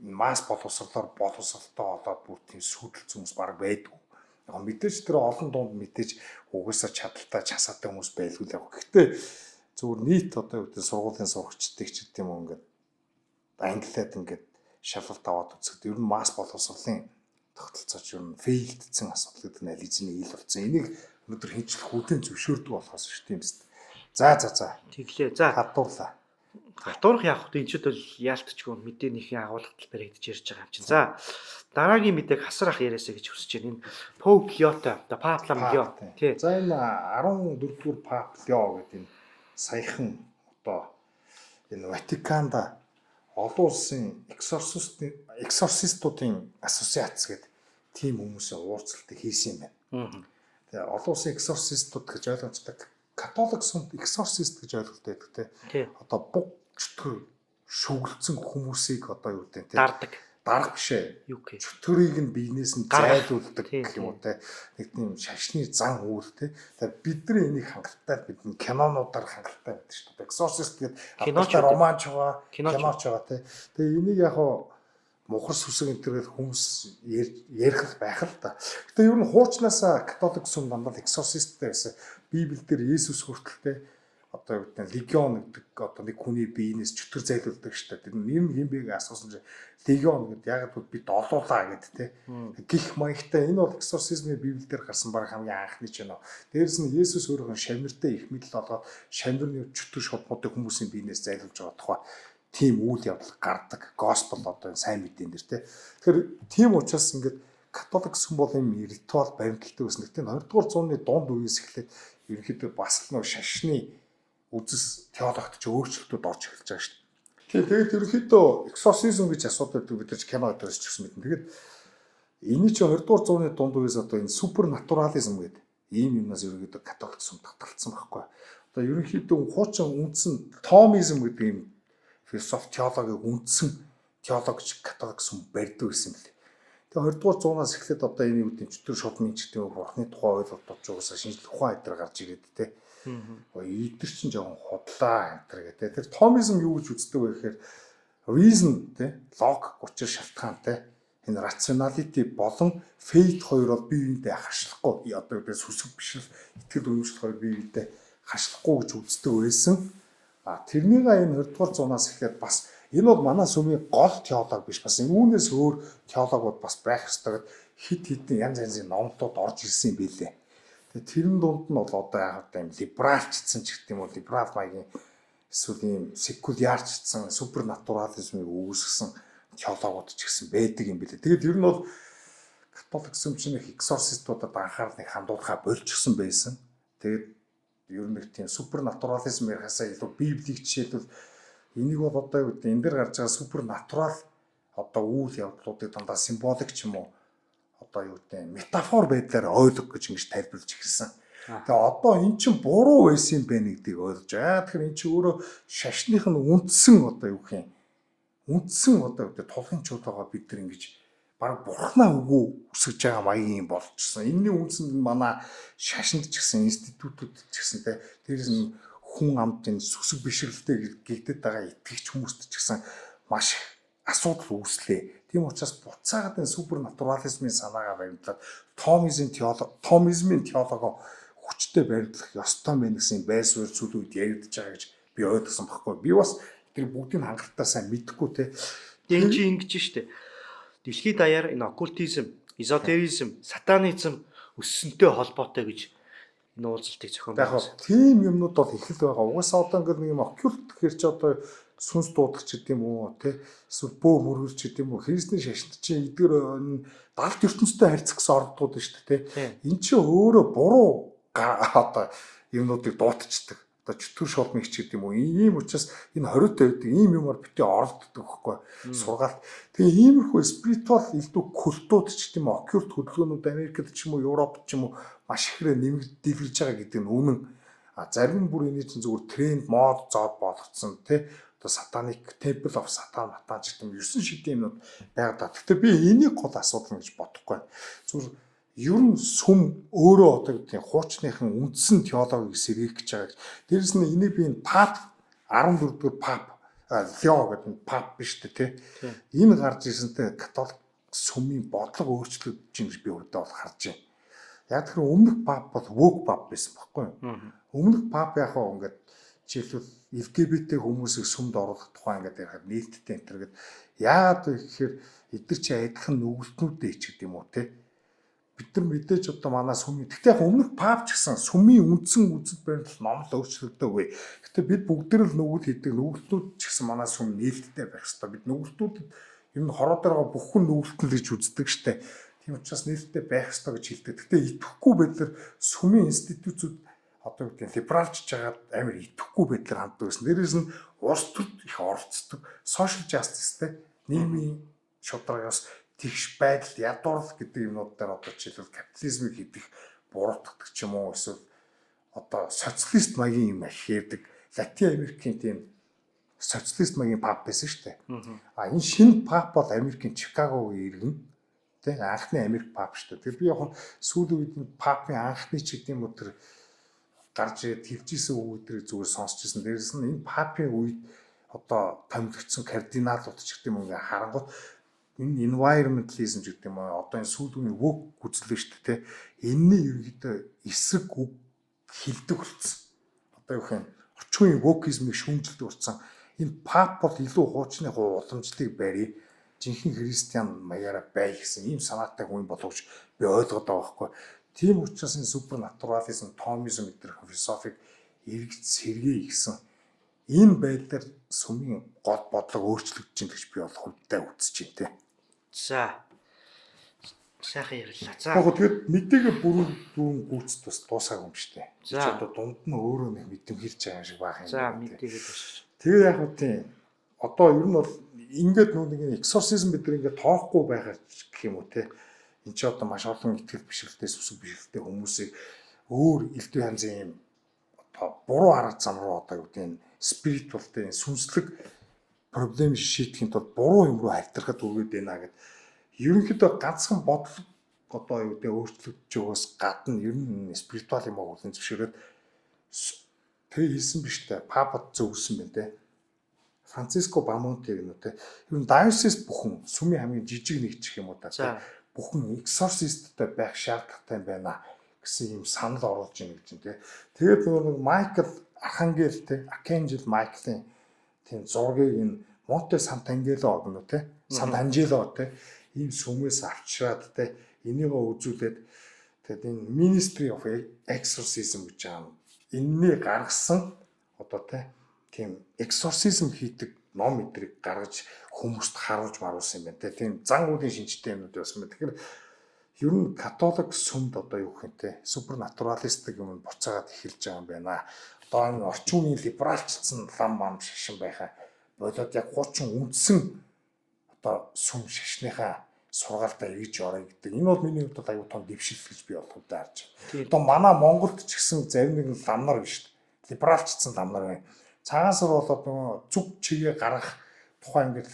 [SPEAKER 1] масс боловсролоор боловсролтой болоод бүр тийм сүйдэлц хүмүүс баг байдгүй. Яг мэдээж тэр олон дунд мэдээж угаасаа чадaltaй часаатай хүмүүс байлгүй л яг. Гэхдээ зүгээр нийт одоо үүдээ сургуулийн сурагчдыг ч гэдэм юм ингээд англиад ингээд шалгалт аваад үзэхэд ер нь масс боловсролын тогтолцооч ер нь фейлдсэн асуудал гэдэг нь аль хэзээ ил болсон. Энийг өнөөдөр хинчлэх хүлээн зөвшөөрдөг болохоос шүү дээ юм байна. За.
[SPEAKER 2] Тэглээ. За
[SPEAKER 1] хадуурлаа.
[SPEAKER 2] хатуурах яах вэ? Энд ч бол яалтчгүй мэдээний агуулгад баригдаж ярьж байгаа юм чинь. За дараагийн мэдээг хасрах яриасаа гэж хүсэж байна. Энэ Поп Леото, Папа Лео тий.
[SPEAKER 1] За энэ 14-р Пап Лео гэдэг энэ саяхан одоо энэ Ватиканд олон улсын эксорсистуудын ассоциац гэдэг тийм хүмүүсийн уулзалтыг хийсэн юм байна. Тэгээ олон улсын эксорсистууд гэж ойлгомжтой католик сүмд эксорсист гэж ойлголт байдаг те. Одоо буг чөтгөр шүглцэн хүмүүсийг одоо юу гэдэг те. Дарга бишээ. Чөтгөрийг нь биенээс нь зайлуулдаг гэх юм уу те. Нэг тийм шашны зан үйл те. Тэгээ бидний энийг хангалттай бидний кинонуудаар хангалттай байдаг шүү дээ. Эксорсист гэдэг киноч романч байгаа, киноч байгаа те. Тэгээ энийг яг мухар сүсэг энтергээд хүмүүс ярих байх л та. Гэтэ ер нь хуучнаасаа католик сүм дандаа эксорсисттэй байсан. Библиэлд Иесус хүртэлтэй одоо юу гэдэг легион гэдэг одоо нэг хүний биенээс чөтгөр зайлуулдаг шүү дээ. Тэр нэр нь хэм бэг асуусан чинь легион гэдэг яг л бид олуулаа гэдэг те. Гих маягтай энэ бол эксорсизмын библиэлд гарсан баг хамгийн анхны ч юм. Дээрс нь Иесус өөрөө шамиртай их мэдл олгоод шамирны чөтгөр шодмуудыг хүмүүсийн биенээс зайлуулж байгаа тухай тийм үйл явдал гардаг госпел одоо сайн мэдэн дэр те. Тэгэхээр тийм учраас ингээд католик сүм бол юм ритуал баримталтай байсан. Гэхдээ 20-р зууны дунд үеэс эхлээд ерөнхийдөө бас нэг шашны үзэс теологт ч өөрчлөлтүүд орж эхэлж байгаа шүү дээ. Тэгээд ерөнхийдөө эксорсизм гэж асуудал байдаг бид нар кино өдрөөс ч гэсэн мэднэ. Тэгээд энэ чинь 20-р зууны дунд үеэс одоо энэ супернатурализм гэдэг ийм юмнаас ерөнхийдөө католик сүм татгалцсан байхгүй. Одоо ерөнхийдөө хуучин үндсэн томизм гэдэг юм философи теологийн үндсэн теологч католик сүм барьдаг байсан юм лээ. Тэгээ 20-р зуунаас эхлээд одоо энэ юу гэдэг чөтгөр шодмын ч гэдэг бурхны тухай ойлголт болж угаасаа шинжлэх ухаан айтар гарч ирээд те. Эдгэр чинь жоохон хотлаа айтар гэдэг. Тэр томизм юу гэж үздэг вэ гэхээр reason те логик учир шалтгаантай энэ rationality болон faith хоёр бол бие биендээ хашлахгүй одоо гэдэг сүсэг биш л итгэл үнэмшил хоёр бие биендээ хашлахгүй гэж үздэг байсан. Тэрнийг энэ 20-р зуунаас эхлээд бас энэ бол манай сүмийн гол теолог биш бас үүнээс өөр теологууд бас байх ёстой гэд хит хитэн янз янзын номтууд орж ирсэн юм билээ. Тэгээ тэрэн дунд нь бол одоо яг одоо юм либералчсан ч гэх юм уу либерал маягийн эсвэл ийм секулярчсан супернатурализмыг үүсгэсэн теологууд ч гэсэн байдаг юм билээ. Тэгээд ер нь бол католик сүмчний эксорсистуудад анхаарал нэг хандуулахаа болчихсон байсан. Тэгээд ер нь тийм супернатурализм ярихасаа илүү библийг жишээлбэл энийг бол одоо юу гэдэг энэ дэр гарч байгаа супернатурал одоо үйл явдлуудыг дандаа символик ч юм уу одоо юу гэдэг метафор байдлаар ойлгох гэж ингэж тайлбарлаж ирсэн. Тэгээ одоо эн чинь буруу байсан юм байна гэдгийг ойлгож байгаа. Тэгэхээр эн чинь өөрөө шашных нь үндсэн одоо юу гэх юм үндсэн одоо юу гэдэг тулхын чуулгагаа бид нар ингэж баг бурхнаа өгөө үсгэж байгаа маягийн болчихсон. Энэний үндсэнд манай шашинд ч гэсэн институтууд ч гэсэн тэрээс нь хүн амтын сүсэг бишрэлтэй гэгдэд байгаа итгэгч хүмүүст ч гэсэн маш их асуудал үүслээ. Тийм учраас буцаагаад энэ супернатурализмын санаагаа баримтлаад томизмын теологоо хүчтэй баримтлах ёстой мэн гэсэн байр суурь зүйл үед яригдж байгаа гэж би ойлгосон байхгүй. Би бас тэр бүгдийг хангалттай сайн мэдэхгүй те.
[SPEAKER 2] Энэ чи ингэж штэ. Дэлхийд даяар энэ оккультизм, эзотеризм, сатанизм өссөнтэй холбоотой гэж энэ уулзалтыг зохион
[SPEAKER 1] байгуулсан. Тийм юмнууд бол их л байгаа. Угаасаа одоо ингээд нэг юм оккульт гэхэр чи одоо сүнс дуудагч гэдэг юм уу те эсвэл бөө мөргөлч гэдэг юм уу христний шашинт чинь эдгээр далд ертөнцтэй харьцах гэсэн ордууд шүү дээ те. Энд чинь өөрөө буруу одоо юмнуудыг дуутчихдаг. Одоо чөтгөр шолмигч гэдэг юм уу ийм учраас энэ хориотой байдаг ийм юмар битээ оролддог байхгүй сургаалт. Тэгээ иймэрхүү спиритуал илүү культууд ч гэдэг юм уу оккульт хөдөлгөөнүүд Америкт ч юм уу Европт ч юм уу маш ихээр нэмэгдэлж байгаа гэдэг нь үнэн. Зарим бүр энэ чинь зүгээр тренд мод зоод болгоцсон тий. Одоо сатаник temple of satan матан ч гэдэг юм 9 шидийн юмнууд байгаа. Гэхдээ би энийг гол асуудал гэж бодохгүй. Зүгээр ер нь сүм өөрөө одоо гэдэг хуучныхан үндсэн теологийг сэргээх гэж байгаа. Дээрэс нь энийг би энэ пап 14-р пап Лео гэдэг нь пап биш үү те. Энэ гарч ирсэнтэй католик сүмийн бодлого өөрчлөгдөж юм гэж би өөртөө бол харж байна. Яг тэр өмнөх пап бол woke пап байсан байхгүй юу? Өмнөх пап яг хаа ингээд жишээлбэл LGBT хүмүүсийг сүмд оруулах тухай ингээд ярихад нээлттэй энтер гэдэг. Яагаад вэ гэхээр эдгээр чи адилхан нүгэлтнүүдтэй ч гэдэг юм уу те. бид нар мэдээж одоо манай сүмийн гэхдээ яг өмнөх пап ч гэсэн сүмийн үндсэн үзэл баримт номлол өөрчлөгдөөгүй. Гэхдээ бид бүгд л нүгэл хийдэг нүгэлтүүд ч гэсэн манай сүм нээлттэй байх хэрэгтэй. Бид нүгэлтүүдэд ер нь хороо дээр байгаа бүх хүн нүгэлтэн гэж үздэг штэ. Тийм учраас нээлттэй байх хэрэгтэй гэж хэлдэг. Гэхдээ итгэхгүй байдлаар сүмийн институтууд одоо гэдэг нь либералчж жагаад амар итгэхгүй байдлаар ханддаг гэсэн. Дээрээс нь улс төрд их оролцдог social justice-тэй нийгмийн шударгаас тэгш байдал ядуурл гэдэг юмнууд дээр одоо жишээлбэл капитализмыг хийдэх буруутгадаг ч юм уу эсвэл одоо социалист маягийн юм ашигладаг Латин Америкийн тийм социалист маягийн пап байсан шүү дээ. А энэ шинэ пап бол Америкийн Чикагогийн иргэн тий анхны Америк пап шүү дээ. Тэр би яг сүүлийн үед папын анхны ч гэдэг юм уу тэр гарч ирээд хэлжсэн үгүүдийг зүгээр сонсч ирсэн. Дээрээс нь энэ папын үед одоо томилогдсон кардиналууд ч гэдэг юм ингээ харангуут энэ environmentalism гэдэг юм аа одоо энэ сүүлийн үг үзлээ шүү дээ. Энэний ерөөдөө эсрэг үг хилдэг болсон. Одоо юу гэх юм орчин үеийн вокизмыг шүүмжилдэг болсон. Энэ пап бол илүү хуучны уламжлалыг барья. Жинхэнэ христиан маягаараа бай гэсэн ийм санаатай хүн боловч би ойлгоод байгаа байхгүй. Тийм учраас энэ супернатурализм, томизм гэдэг философик эргэж сэргээе гэсэн энэ байдлаар сүмийн гол бодлого өөрчлөгдөж байна гэж би бол хувьдаа үзэж байна те.
[SPEAKER 2] За. Сайхан ярьлаа. За.
[SPEAKER 1] Яг тэгээд мэдээгээ бүрэн дүүн гүйцэд бас дуусаагүй юм шүү дээ.
[SPEAKER 2] За.
[SPEAKER 1] Чи одоо дунд нь өөрөө нэг мэдэм хэрж байгаа юм шиг баах юм.
[SPEAKER 2] За мэдээгээ дуусах.
[SPEAKER 1] Тэгээ яг хөө тийм одоо ер нь бол ингээд нэг exorcism бид нар ингээд тоохгүй байхаар гэх юм уу те. Энд чи одоо маш олон итгэл бишрэлтэй сүсэг бишрэлтэй хүмүүсийг өөр элдв янзын юм одоо буруу арга зам руу одоо юу гэдэг нь спиритуалтэй сүнслэг проблем шийдэхин тулд буруу юм руу хальтрахад үргээд байна гэд. Ерөнхийдөө ганцхан бодлого одоо юу гэдэг өөрчлөгдөж байгаас гадна ер нь спиритуал юм уу гэсэн зөвшөөрөөд тэгээ хэлсэн биш үү? Папад зөвсөн байна те. Франциско Бамонти гэнэ үү те. Ер нь diocese бүхэн сүмийн хамгийн жижиг нэг ч юм уу та те. Бүхэн exorcistтэй байх шаардлагатай байна гэсэн юм санал оруулж ийн гэж те. Тэгээд нэг Майкл Архангел те, Архангел Майклын тийм зургийг энэ Монте Сант'Ангело гэнэ үү те. Сант'Ангело те. Ийм сүмээс авчраад те энийгээ үзүүлээд тэгээд энэ Ministry of Exorcism гэж байгаа юм. Энэний гаргасан одоо те тийм exorcism хийдэг ном мэдрэг гаргаж хүмүүст харуулж маруулсан юм байна те. Тийм зан үйлийн шинжтэй юмнууд байсан байна. Тэгэхээр ер нь католик сүмд одоо юу гэх юм те супернатуралистик юм буцаагаад эхэлж байгаа юм байна. Одоо энэ орчин үеийн либералчилсан лам мам шашин байхаа болоод яг хуучин үндсэн одоо сүм шашныхаа сургаалдаа эргэж орё гэдэг. Энэ бол миний хувьд аюу тун дэвшил гэж би бодохтой харж байна. Одоо манай Монголд ч гэсэн зарим нэг ламнар биш шүү дээ. Либералчилсан ламнар байна. Цагаансар болоод нөгөө зүг чигээ гаргах тухайн ингээд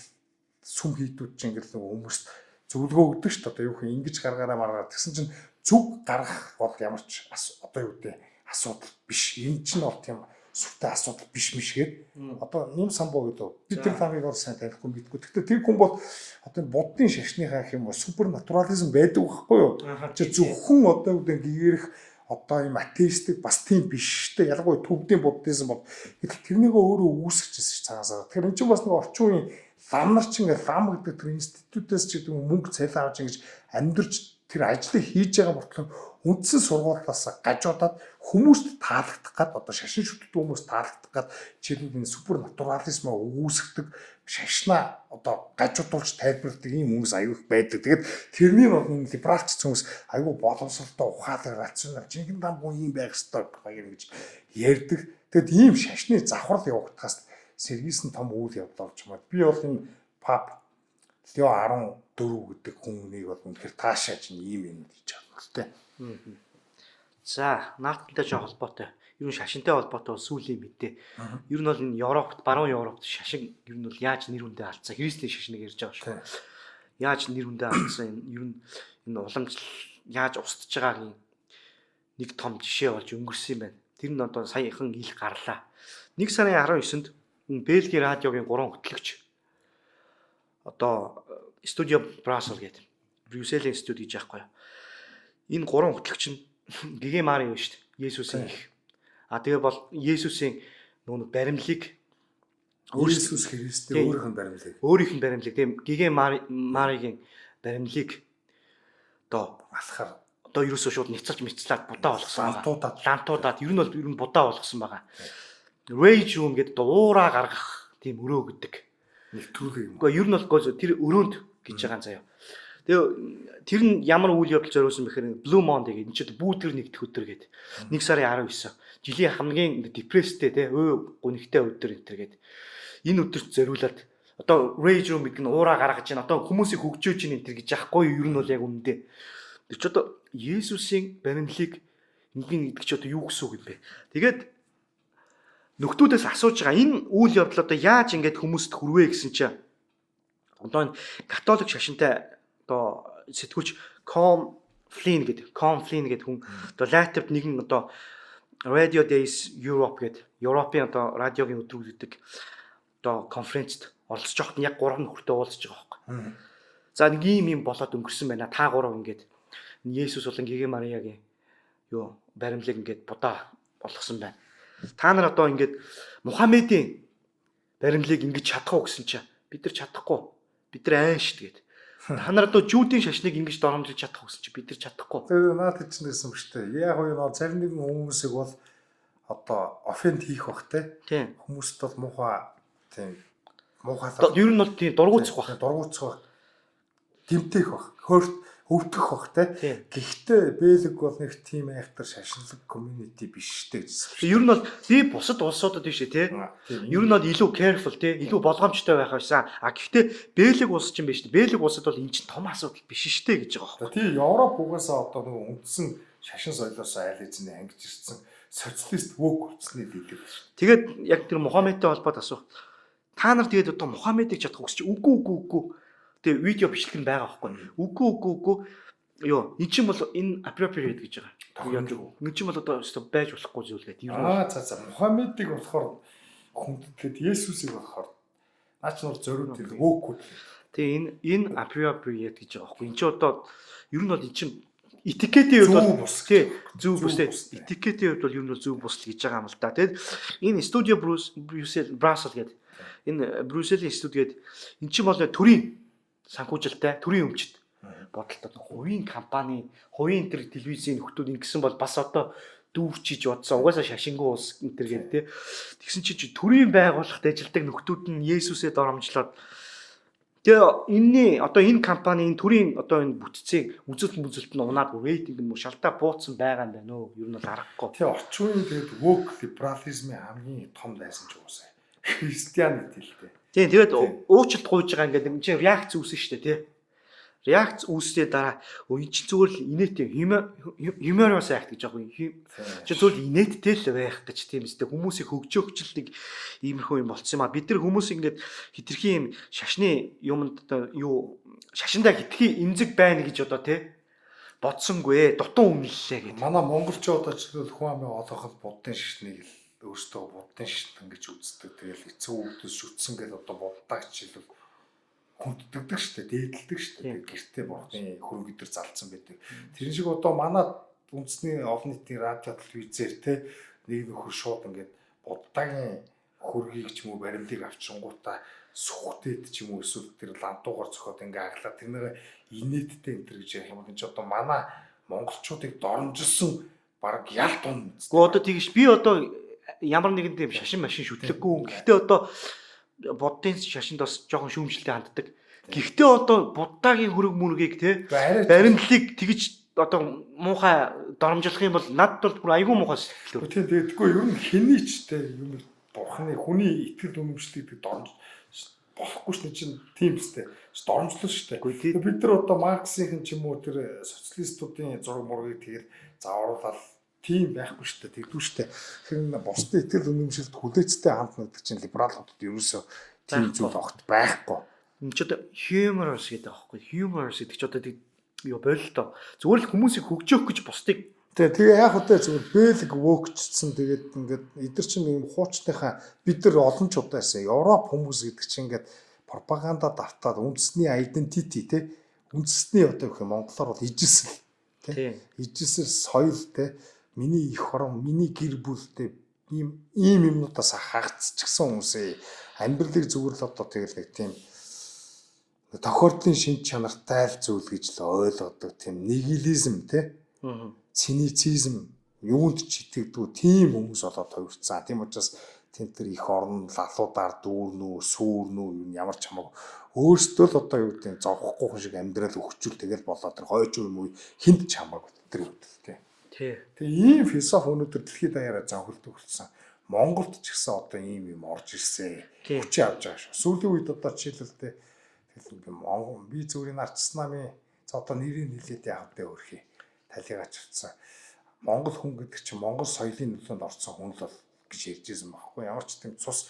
[SPEAKER 1] сүм хийдүүд чинь ингээд хүмүүст зөвлөгөө өгдөг шүү дээ. Одоо юу хин ингэж гаргаараа маргаа тэгсэн чинь зүг гаргах бол ямар ч одоо юу гэдэг асуудал биш. Энэ чинь бол тийм сүртэй асуудал биш мишгээд одоо нэм самбуу гэдэг. Би тэр ламыг бол сайн танихгүй мэдгүй. Гэхдээ тэр хүн бол одоо буддын шашныхаа гэх юм уу супернатурализм байдаг байхгүй юу? Чи зөвхөн одоо юу гэдэг гэгэрэх одоо юм атеистик бас тийм биш шүү дээ. Ялангуяа төвдийн буддизм бол тэрнийг өөрөө үүсгэжсэн ш цагаасаа. Тэгэхээр энэ чинь бас нэг орчин үеийн лам нар чинь лам гэдэг тэр институтээс ч гэдэг мөнгө цалин авч ингэж амьдарч тэр ажлыг хийж байгаа бодлоо үндсэн сургуулиас гажуудаад хүмүүст таалагдах гад одоо шашин шүтдэг хүмүүст таалагдах гад жишээлбэл энэ супернатурализмаа үүсгдэг шашнаа одоо гажуудуулж тайлбарладаг ийм хүмүүс аюул байдаг. Тэгээд тэрний бол энэ либералч хүмүүс аюул боломжтой ухаалаг рационал жинхэнэ дам хүн юм байх ёстой гэж ярьдаг. Тэгэд ийм шашны завхрал явагдахаас сэргийсэн том үйл явдал болж байна. Би бол энэ пап Лео 14 гэдэг хүнийг бол үнэхээр таашааж ийм юм хийж байгаа юм л тэ.
[SPEAKER 2] За, наадтай жоо холбоотой. Ер нь шашинтай холбоотой сүүлийн мэдээ. Ер нь бол энэ Европт, баруун Европт шашин ер нь бол яаж нэр хүндээ алдсан. Христийн шашныг ярьж байгаа шүү. Яаж нэр хүндээ алдсан ер нь энэ уламжлал яаж устж байгаагийн нэг том жишээ болж өнгөрсөн юм байна. Тэр нь одоо саяхан ил гарлаа. 1 сарын 19-нд Бельгийн радиогийн 3 хөтлөгч одоо студио Брасел гэдэг Брюсселийн студи гэж яахгүй. Энэ 3 хөтлөгч нь Гигэ Мари юм шүү дээ. Есүсийн их. Тэгээ бол Есүсийн нөгөө баримлыг
[SPEAKER 1] Иесус Христийн
[SPEAKER 2] өөрийнх нь баримлыг тийм Гигэ Маригийн баримлыг одоо
[SPEAKER 1] алхаар
[SPEAKER 2] одоо ерөөсөө шууд ницэлж мэцлээд будаа болгосон байгаа.
[SPEAKER 1] Лантуудаад.
[SPEAKER 2] Лантуудаад ер нь будаа болгосон байгаа. Rage room гэдэг уураа гаргах тийм өрөө гэдэг.
[SPEAKER 1] Нэвтрүүлэг юм.
[SPEAKER 2] Гэхдээ ер нь бол тэр өрөөнд гэж байгаа юм заяа. Тэгээ тэр нь ямар үйл явдал зориулсан бэхээр Blue Monday гэдэг энэ ч бүүдгэр нэгдэх өдөр гэдэг. 1 сарын 19. Жилийн хамгийн депресстэй те гүнхтэй өдөр энэ төр гэдэг. Энэ өдөрт зориулаад одоо Rage room гэдэг нь уураа гаргаж байна. Одоо хүмүүсийг хөгжөөж ийн энэ төр гэж яахгүй ер нь бол яг үнэндээ. Тэр ч одоо Есүсийн баримлыг энгийн гэдэг ч одоо юу гэсэн үг юм бэ? Тэгээд нөхдүүдээс асууж байгаа энэ үйл явдал одоо яаж ингэж хүмүүст хүрвэ гэсэн чинь одоо энэ католик шашинтай одоо сэтгүүлч Conflin гэдэг хүн одоо лайтвд нэгэн одоо Radio Days Europe гэдэг Европын одоо радиогийн өдрүүд одоо конференцт оролцож байхад яг 3 нөхөртэй уулзж байгаа байхгүй. За нэг юм болоод өнгөрсөн байна. Та 3 ингэж Есүс болон Гэгэ Мариягийн баримлыг ингэж будаа болгосон байна. Та нар одоо ингэж Мухаммедийн баримлыг ингэж чадах уу гэсэн чинь бид нар чадахгүй. Бид нар айшд гэд. Та нар одоо жүүдийн шашныг ингэж доромжилж чадах уу гэсэн чинь бид нар чадахгүй.
[SPEAKER 1] Тэгээ наад чинь гэсэн юм шүү дээ. Яг уу зарим нэгэн хүмүүсийг бол одоо офенд хийх бах те. Хүмүүст бол муухай тийм муухай.
[SPEAKER 2] Ер нь бол тийм дургуутсах бах.
[SPEAKER 1] Гэмтэх бах. Өвдөх бах те. Гэхдээ Бэлэг бол нэг тийм айхтар шашинлаг community биш штэ гэсэн.
[SPEAKER 2] Ер нь бол би бусад улсуудад биш те. Ер нь бол илүү careful те, илүү болгоомжтой байх байсан. Гэхдээ Бэлэг улс ч юм биш. Бэлэг улсад бол энэ чинь том асуудал биш штэ гэж байгаа байхгүй.
[SPEAKER 1] Тийм Европ угаасаа одоо нэг үндсэн шашин соёлоос айл эзний ангиж ирсэн социалист вок болцсны дэлгэр шүү.
[SPEAKER 2] Тэгээд яг тэр Мухаммедтэй холбоод асуух. Та нар тэгээд одоо Мухаммедыг чадах гэж үгүй. Тэгээ видео бичлэг нь байгаа байхгүй. Үгүй. Эн чинь бол энэ appropriate гэж байгаа. Эн чинь бол одоо байж болохгүй зүйл гэдэг.
[SPEAKER 1] За Мухаммедыг болохоор хүндэтгэд Есүсийг болохоор наач нуур зориуд тэр вөөхгүй.
[SPEAKER 2] Тэгээ энэ appropriate гэж байгаа байхгүй. Эн чинь одоо ер нь бол эн чинь этикетийн хувьд бол зөв бус этикетийн хувьд бол ер нь зөв бус гэж байгаа юм л да. Тэгээд энэ студио Брюссел гэдэг энэ Брюсселийн студи гэдэг эн чинь бол төрийн санхүүжилттэй төрийн өмчт бодолтой хувийн компани хувийн тэр телевизийн нөхдүүд ингэсэн бол бас одоо дүүрчиж бодсон угаасаа шашингүй улс энэ төр гэдэг тэгсэн чинь төрийн байгууллагт ажилладаг нөхдүүд нь Есүсээ доромжлоод тэгээ энэ компани энэ төрийн одоо энэ бүтцийг үзэлт нь унаад рейтинг нь шалтаа буутсан байгаа юм байна уу? Ер нь бол аргагүй.
[SPEAKER 1] Тэгээ орчин үеийн тэгээд woke liberalism хамгийн том дайсан ч уусаа. Христианит л дээ.
[SPEAKER 2] Тийм тэгээд уучлалт гуйж байгаа ингээд энэ чинь реакц үүснэ шүү дээ тий. Реакц үүснээ дараа энэ чинь зүгээр л инээтэй humorous act гэж байгаа юм. Чи зүгээр л инээдтэй л байх гэж тийм үстэй хүмүүсийг хөгжөөгчлөлтийг иймэрхүү юм болцсон юм а. Бид нар хүмүүс ингээд хитрхи юм шашны юмд шашиндаа хитрхи эмзэг байна гэж одоо тий бодсонгүй дутуу үнэллээ гэдэг.
[SPEAKER 1] Манай монголчууд ч хүн амын олоход буддын шашныг л өөртөө буддын шашин гэж үздэг. Тэгэл эцэг өвдөс шүтсэн гэдэг одоо буддагч хэлвэл хүнддэгдэг штэ, дээдэлдэг штэ. Гэртээ бурхны хөрөг өдр залцсан байдаг. Тэр шиг одоо манай үндэсний олон нийтийн радио телевизээр те нэг нөхөр шууд ингээд буддагийн хөргийг ч юм уу баримтыг авчингуудаа сүхтэд ч юм уу эсвэл тэр лантуугаар зөхиод ингээд аглаа тэрнийг инээдтэй энэ төр гэж ярих юм бол энэ ч одоо манай монголчуудыг доромжилсон баг ялт тун.
[SPEAKER 2] Гэхдээ одоо тэгш би одоо ямар нэгэн тийм шашин машин шүтлэггүй. Гэхдээ одоо буддын шашинд бас жоохон шүүмжлэлтэй ханддаг. Гэхдээ одоо буддагийн хөрөг мөргийг те баримтлыг тэгж одоо муухай доромжлох юм бол надад бол бүр айгүй муухай сэтгэлөө.
[SPEAKER 1] Тийм тэгэдэггүй ер нь хэний ч те юм бурхны хүний итгэл үнэмшлийг доромж болохгүй ш нь чинь тийм үстэй. Доромжлол штэ. Бид нар одоо Марксийн ч юм уу тэр социалистуудын зураг мургийг тэгээд заавруулаад тийм байхгүй шүү дээ. Тэгдүү шүү дээ. Тэгэхээр бусдын итгэл үнэмшилд хүлээцтэй хандна гэдэг чинь либералуудад ерөөсөө тийм зүйл огт байхгүй.
[SPEAKER 2] Энэ ч одоо humorous гэдэг аахгүй. Humorous гэдэг ч одоо юу бололтой. Зүгээр л хүмүүсийг хөгжөөх гэж бусдыг
[SPEAKER 1] тэгээ яг удаа зүгээр бэлэг вөөгчсөн тэгээд ингээд эдгэр чинь юм хуучныхаа бид нар олон ч удаасан Европ хүмүүс гэдэг чинь ингээд пропаганда давтаад үндэсний identity те үндэсний одоо гэх юм монголоор бол ижилсэл те ижилсэл соёл те миний их хорон, миний гэр бүлтэй ийм юмнуудаас хагацчихсан хүмүүсээ амьдралыг зүгээр л одоо тэгэл нэг тийм тохиолдлын шинж чанартай л зүйл гэж л ойлгодог тийм нигилизм те цинизм юунд ч итгэдэггүй тийм хүмүүс болоод хувирцсан. Тийм учраас тэнд тэр их орон лалуудаар дүүрнүү, сүүрнүү юу ямар ч хамаагүй өөрсдөө л одоо юу гэдэг зовхгүй хүн шиг амьдрал өгчүүл тэгэл болоод тэр хойч юм уу хинт ч хамаагүй тэр үед тийм. Тэгээ ийм философи өнөөдөр дэлхийд даяараа занхилд өгсөн. Монголд ч гэсэн одоо ийм юм орж ирсэн. Хүч авч байгаа шүү. Сүүлийн үед одоо жишээлбэл Монгол би зөвхөн арчсан намын за одоо нэрийг нэлээд яах вэ өөрхий талигач утсан. Монгол хүн гэдэг чинь Монгол соёлын нөлөөнд орсон хүн л гэж ярьж байсан байхгүй ямар ч тийм цус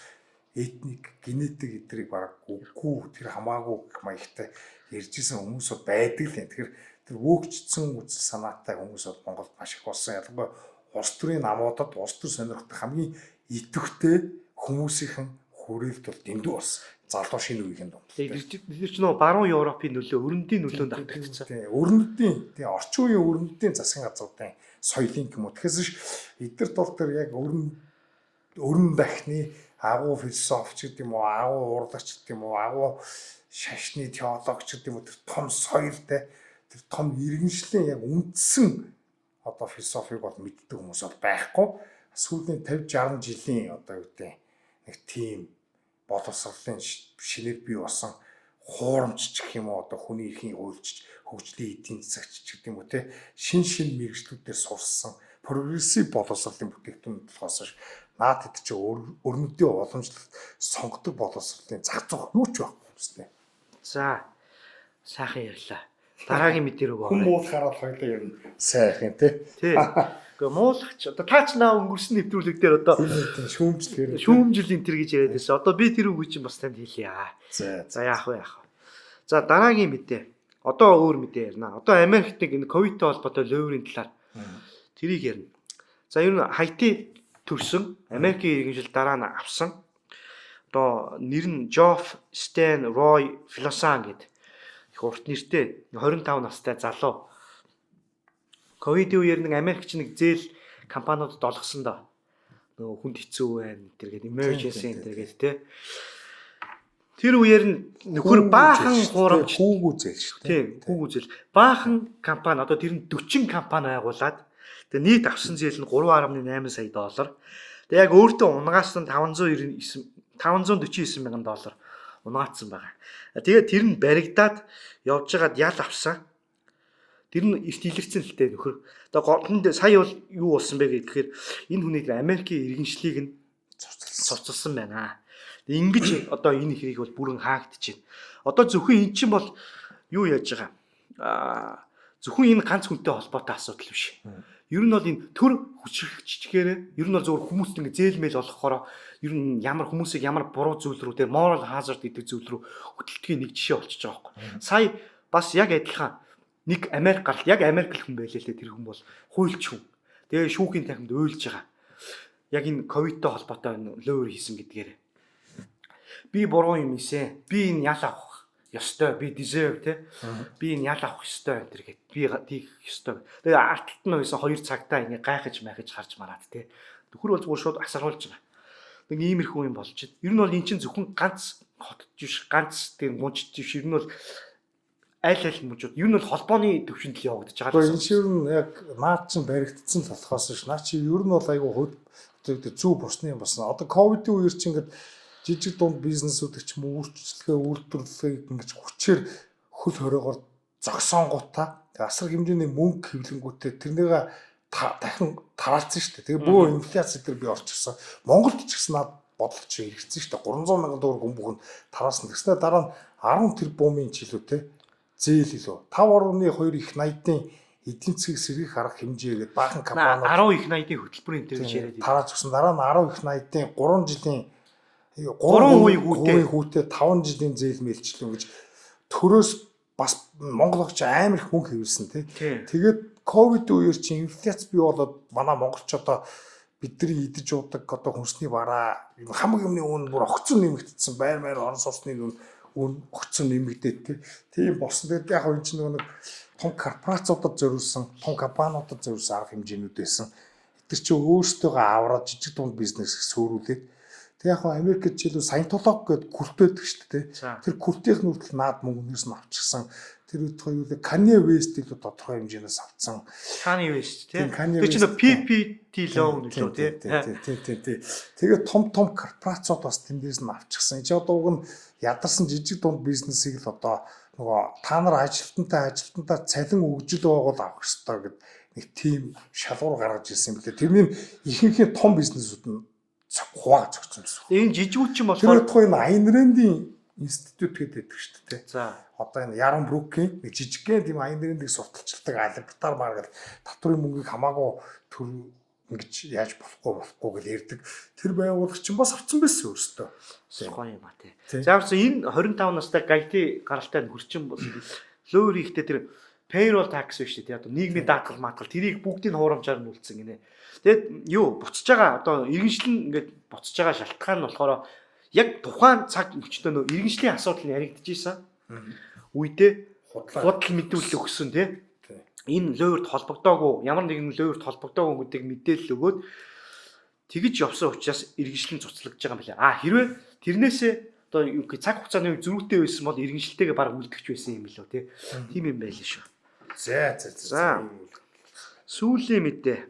[SPEAKER 1] этник генетик эдрийг бараг үгүй тэр хамаагүй гэх маягтай ярьж исэн хүмүүс байдаг л юм. Тэгэхээр тэр вөөгчдсөн үзэл санаатай хүмүүс бол Монголд маш их болсон. Ялангуяа улс төрийн намуудад улс төр сонирхдаг хамгийн идэвхтэй хүмүүсийн хүрээлт бол дэндүү болсон. Залуу шинэ үеийн дунд.
[SPEAKER 2] Тэр чинь баруун Европын нөлөө, өрнөдийн нөлөөнд автагдсан.
[SPEAKER 1] Тийм, өрнөдийн, тийм орчин үеийн өрнөдийн засгийн газруудын соёлын юм уу. Тэгэхээр эдгэрт бол тэр яг өрн дахны агуу философч гэдэг юм уу, агуу урлагч гэдэг юм уу, агуу шашны теологч гэдэг юм уу, тэр том соёлтой, тэр том иргэншлийн яг үндсэн одоо философиг бол мэддэг хүмүүс бол байхгүй. Сүүлийн 50 60 жилийн одоо юу гэдэг нэг тийм боловсролын шинээр бий болсон хуурамч гэх юм уу одоо хүний эрхийн хуульч хөгжлийн эдийн засагч гэдэг юм уу те шин мэргэжлүүдээр сурсан прогрессив боловсролын бүтээгдэхүүн болохоос наад хэд чи өрнөдийн уламжлалт сонгодог боловсролын зах зээх юу ч байхгүй юм тест.
[SPEAKER 2] За сайхан ярьлаа. Дараагийн мэдээ рүү
[SPEAKER 1] хүн муулахаараа хоёлаа ер нь сайхан те.
[SPEAKER 2] Тий. Гэхдээ муулахч одоо таач наа өнгөрсөн нэвтрүүлэг дээр одоо шүүмжил энэ төр гэж яриад байсан. Одоо би тэр үгүй чинь бас танд хэлье. За яах вэ? За дараагийн мэдээ. Одоо өөр мэдээ ярина. Одоо Америкт нэг энэ ковидтэй холбоотой лооврын талаар тэрийг ярина. За ер нь Хайти төрсөн Америкийн иргэншил дараа нь авсан. Одоо нэр нь Жоф Стен Рой Филосан гэдэг их урт нэртэй 25 настай залуу. Ковидын үеэр нэг Америкч нэг зээл компаниудад олгосон доо. Нөгөө хүнд хэцүү байна тэргээд emergency тэргээд те. Тэр үеэр нөхөр баахан хуурамч
[SPEAKER 1] хүүгүү зээл шүү дээ.
[SPEAKER 2] Тийм, хүүгүү зээл. Баахан компани одоо тэр нь 40 компани байгуулад тэгээ нийт авсан зээл нь 3.8 сая доллар. Тэгээ яг өөртөө унгаас нь 549 мянган доллар унгаацсан байгаа. Тэгээд тэр нь баригдаад явж байгаад ял авсан. Тэр нь эрт илэрсэн л дээ нөхөр. Одоо гонд сая бол юу болсон бэ гэхээр энэ хүний тэр Америкийн иргэншлийг нь цуцалсан байна. Ингэж одоо энэ ихрийг бол бүрэн хаагдчихэв. Одоо зөвхөн эн чинь бол юу яаж байгаа? Зөвхөн энэ ганц хүнтэй холбоотой асуудал биш. Ер нь бол энэ төр хүчрхэгчгээр ер нь бол зөвхөн хүмүүст ингэ зээлмэл олгохоор ер нь ямар хүмүүсийг ямар буруу зүйл рүү тэр moral hazard гэдэг зүйл рүү хөдөлтгийн нэг жишээ болчихж байгаа байхгүй. Сая бас яг адилхан нэг Америк гаралт яг Америк хүн байлээ л тэр хүн бол хуульч хүн. Тэгээ шүүхийн танхимд уйлж байгаа. Яг энэ ковидтэй холбоотой лөөр хийсэн гэдгээр. Би буруу юм ийсэн. Би энэ ял авах ёстой. Би deserve те. Би энэ ял авах ёстой энэ гэд. Би тийх ёстой. Тэгээ арталт нь байсан 2 цагтаа ингэ гайхаж майхаж харж мараад те. Нөхөр бол зүгээр шууд асаруулж байгаа. Нэг иймэрхүү юм болж байна. Ер нь бол эн чинь зөвхөн ганц хотч биш, ганц тийм мужид биш. Ер нь бол аль мужууд ер нь бол холбооны төвшөнд л явагдаж байгаа.
[SPEAKER 1] Энэ чинь яг наад чинь баригдсан л болохоос ш. Наа чи ер нь бол айгүй зөв бусны юм басна. Одоо ковидын үеэр чинь ингээд жижиг дунд бизнесүүд ч юм уу үйлчлэгээ үйлдвэрлэлийг ингэж хүчээр хөл хориогоор зогсоонгуудаа асар хэмжээний мөнгө хэвлэнгүүтээ тэрнийг дахин тараалцсан шүү дээ. Тэгээ бөө инфляц дээр би орчихсон. Монголд ч гэсэн над бодлого чи хэрэгцсэн шүү дээ. 300 мянган төгрөг хүн бүхэнд тараасан. Тэгснээр дараа нь 10 тэрбумын жилүүтэй зээл илүү 5.2 их 80-ын эдийн засгийг сэргийх арга хэмжээгээд баахан компаниуд
[SPEAKER 2] 10 их 80-ын хөтөлбөрийн тэр гэж яриад байна.
[SPEAKER 1] Тарааж өгсөн. Дараа нь 10 их 80-ын 3 жилийн
[SPEAKER 2] 3%
[SPEAKER 1] хүүтэй 5 жилийн зээл мэлчлэн гэж төрөөс бас монголч амар их мөнгө хэвлсэн тий. Тэгээд ковид үеэр чинь инфляц бий болоод манай монголч одоо бидний идэж уудаг одоо хүнсний бараа хамаг юмны үн бүр огцон нэмэгдсэн байр орон сууцны үн огцон нэмэгдээд тий. Тийм болсон. Тэгээд яг энэ чинь нэг том корпорациудад зориулсан, том компаниудад зориулсан арга хэмжээнүүд байсан. Тэр чинь өөрсдөө аваад жижиг дунд бизнес сөөрүүлээд тэг яг Америкт жилүү саентолог гэдэг курт байдаг шүү дээ. Тэр куртийн нүртэл наад мөнгнөөс нь авчихсан. тэр үед юу вэ? Kanye West-ийг тодорхой хэмжээс авцсан.
[SPEAKER 2] Kanye West тий.
[SPEAKER 1] Kanye
[SPEAKER 2] Тэр чинь PPT loan лөө тий.
[SPEAKER 1] Тий. Тэгээд том корпорацууд бас тэндээс нь авчихсан. Чи одоо уг нь ядарсан жижиг дунд бизнесийг л одоо нөгөө та нар ажилтнаа цалин өгжил байгуул авах хэрэгтэй гэд нэг тийм шалгуур гаргаж ирсэн юм билээ. Тэрний ихэнх том бизнесүүд нь хувааж өгсөн гэсэн.
[SPEAKER 2] Энэ жижигүүд чинь
[SPEAKER 1] Тэр
[SPEAKER 2] болохоор
[SPEAKER 1] тухайн Айн Рэндийн институт гэдэг шүү дээ.
[SPEAKER 2] за
[SPEAKER 1] Одоо энэ Яран Брукийн нэг жижигхэн тийм Айн Рэндийг сурталчилдаг албатар маргал татврын мөнгийг хамаагүй төр ингэж яаж болохгүй гэж ярьдаг. Тэр байгууллага чинь бас авцсан байсан өөртөө.
[SPEAKER 2] гоё юм а тий. За энэ 25 настай гайти гаралтай хүрчин бол лөөр ихтэй тэр payroll tax биш тий. Одоо нийгмийн даатгал тэрийг бүгдийг хуурамчаар нь үлдсэн гинэ. Тэгэд юу буцаж байгаа одоо иргэншлэн ингээд буцаж байгаа шалтгаан нь болохоор яг тухайн цаг мөчтөө нөө иргэншлийн асуудал нь яригдчихсэн. Үедээ худал мэдүүлэл өгсөн тий. Энэ ловерт холбогдоогүй ямар нэгэн ловерт холбогдоогүй гэдэг мэдээлэл өгөөд тэгж явсан учраас иргэншлэн цуцлагдж байгаа юм билээ. Хэрвээ тэрнээсээ одоо юу гэх цаг хугацааны зөрүүтэй байсан бол иргэншилтэйгээ баг үлдэх байсан юм билүү тий. Тийм юм байлаа шүү. За. Сүүлийн мэдээ.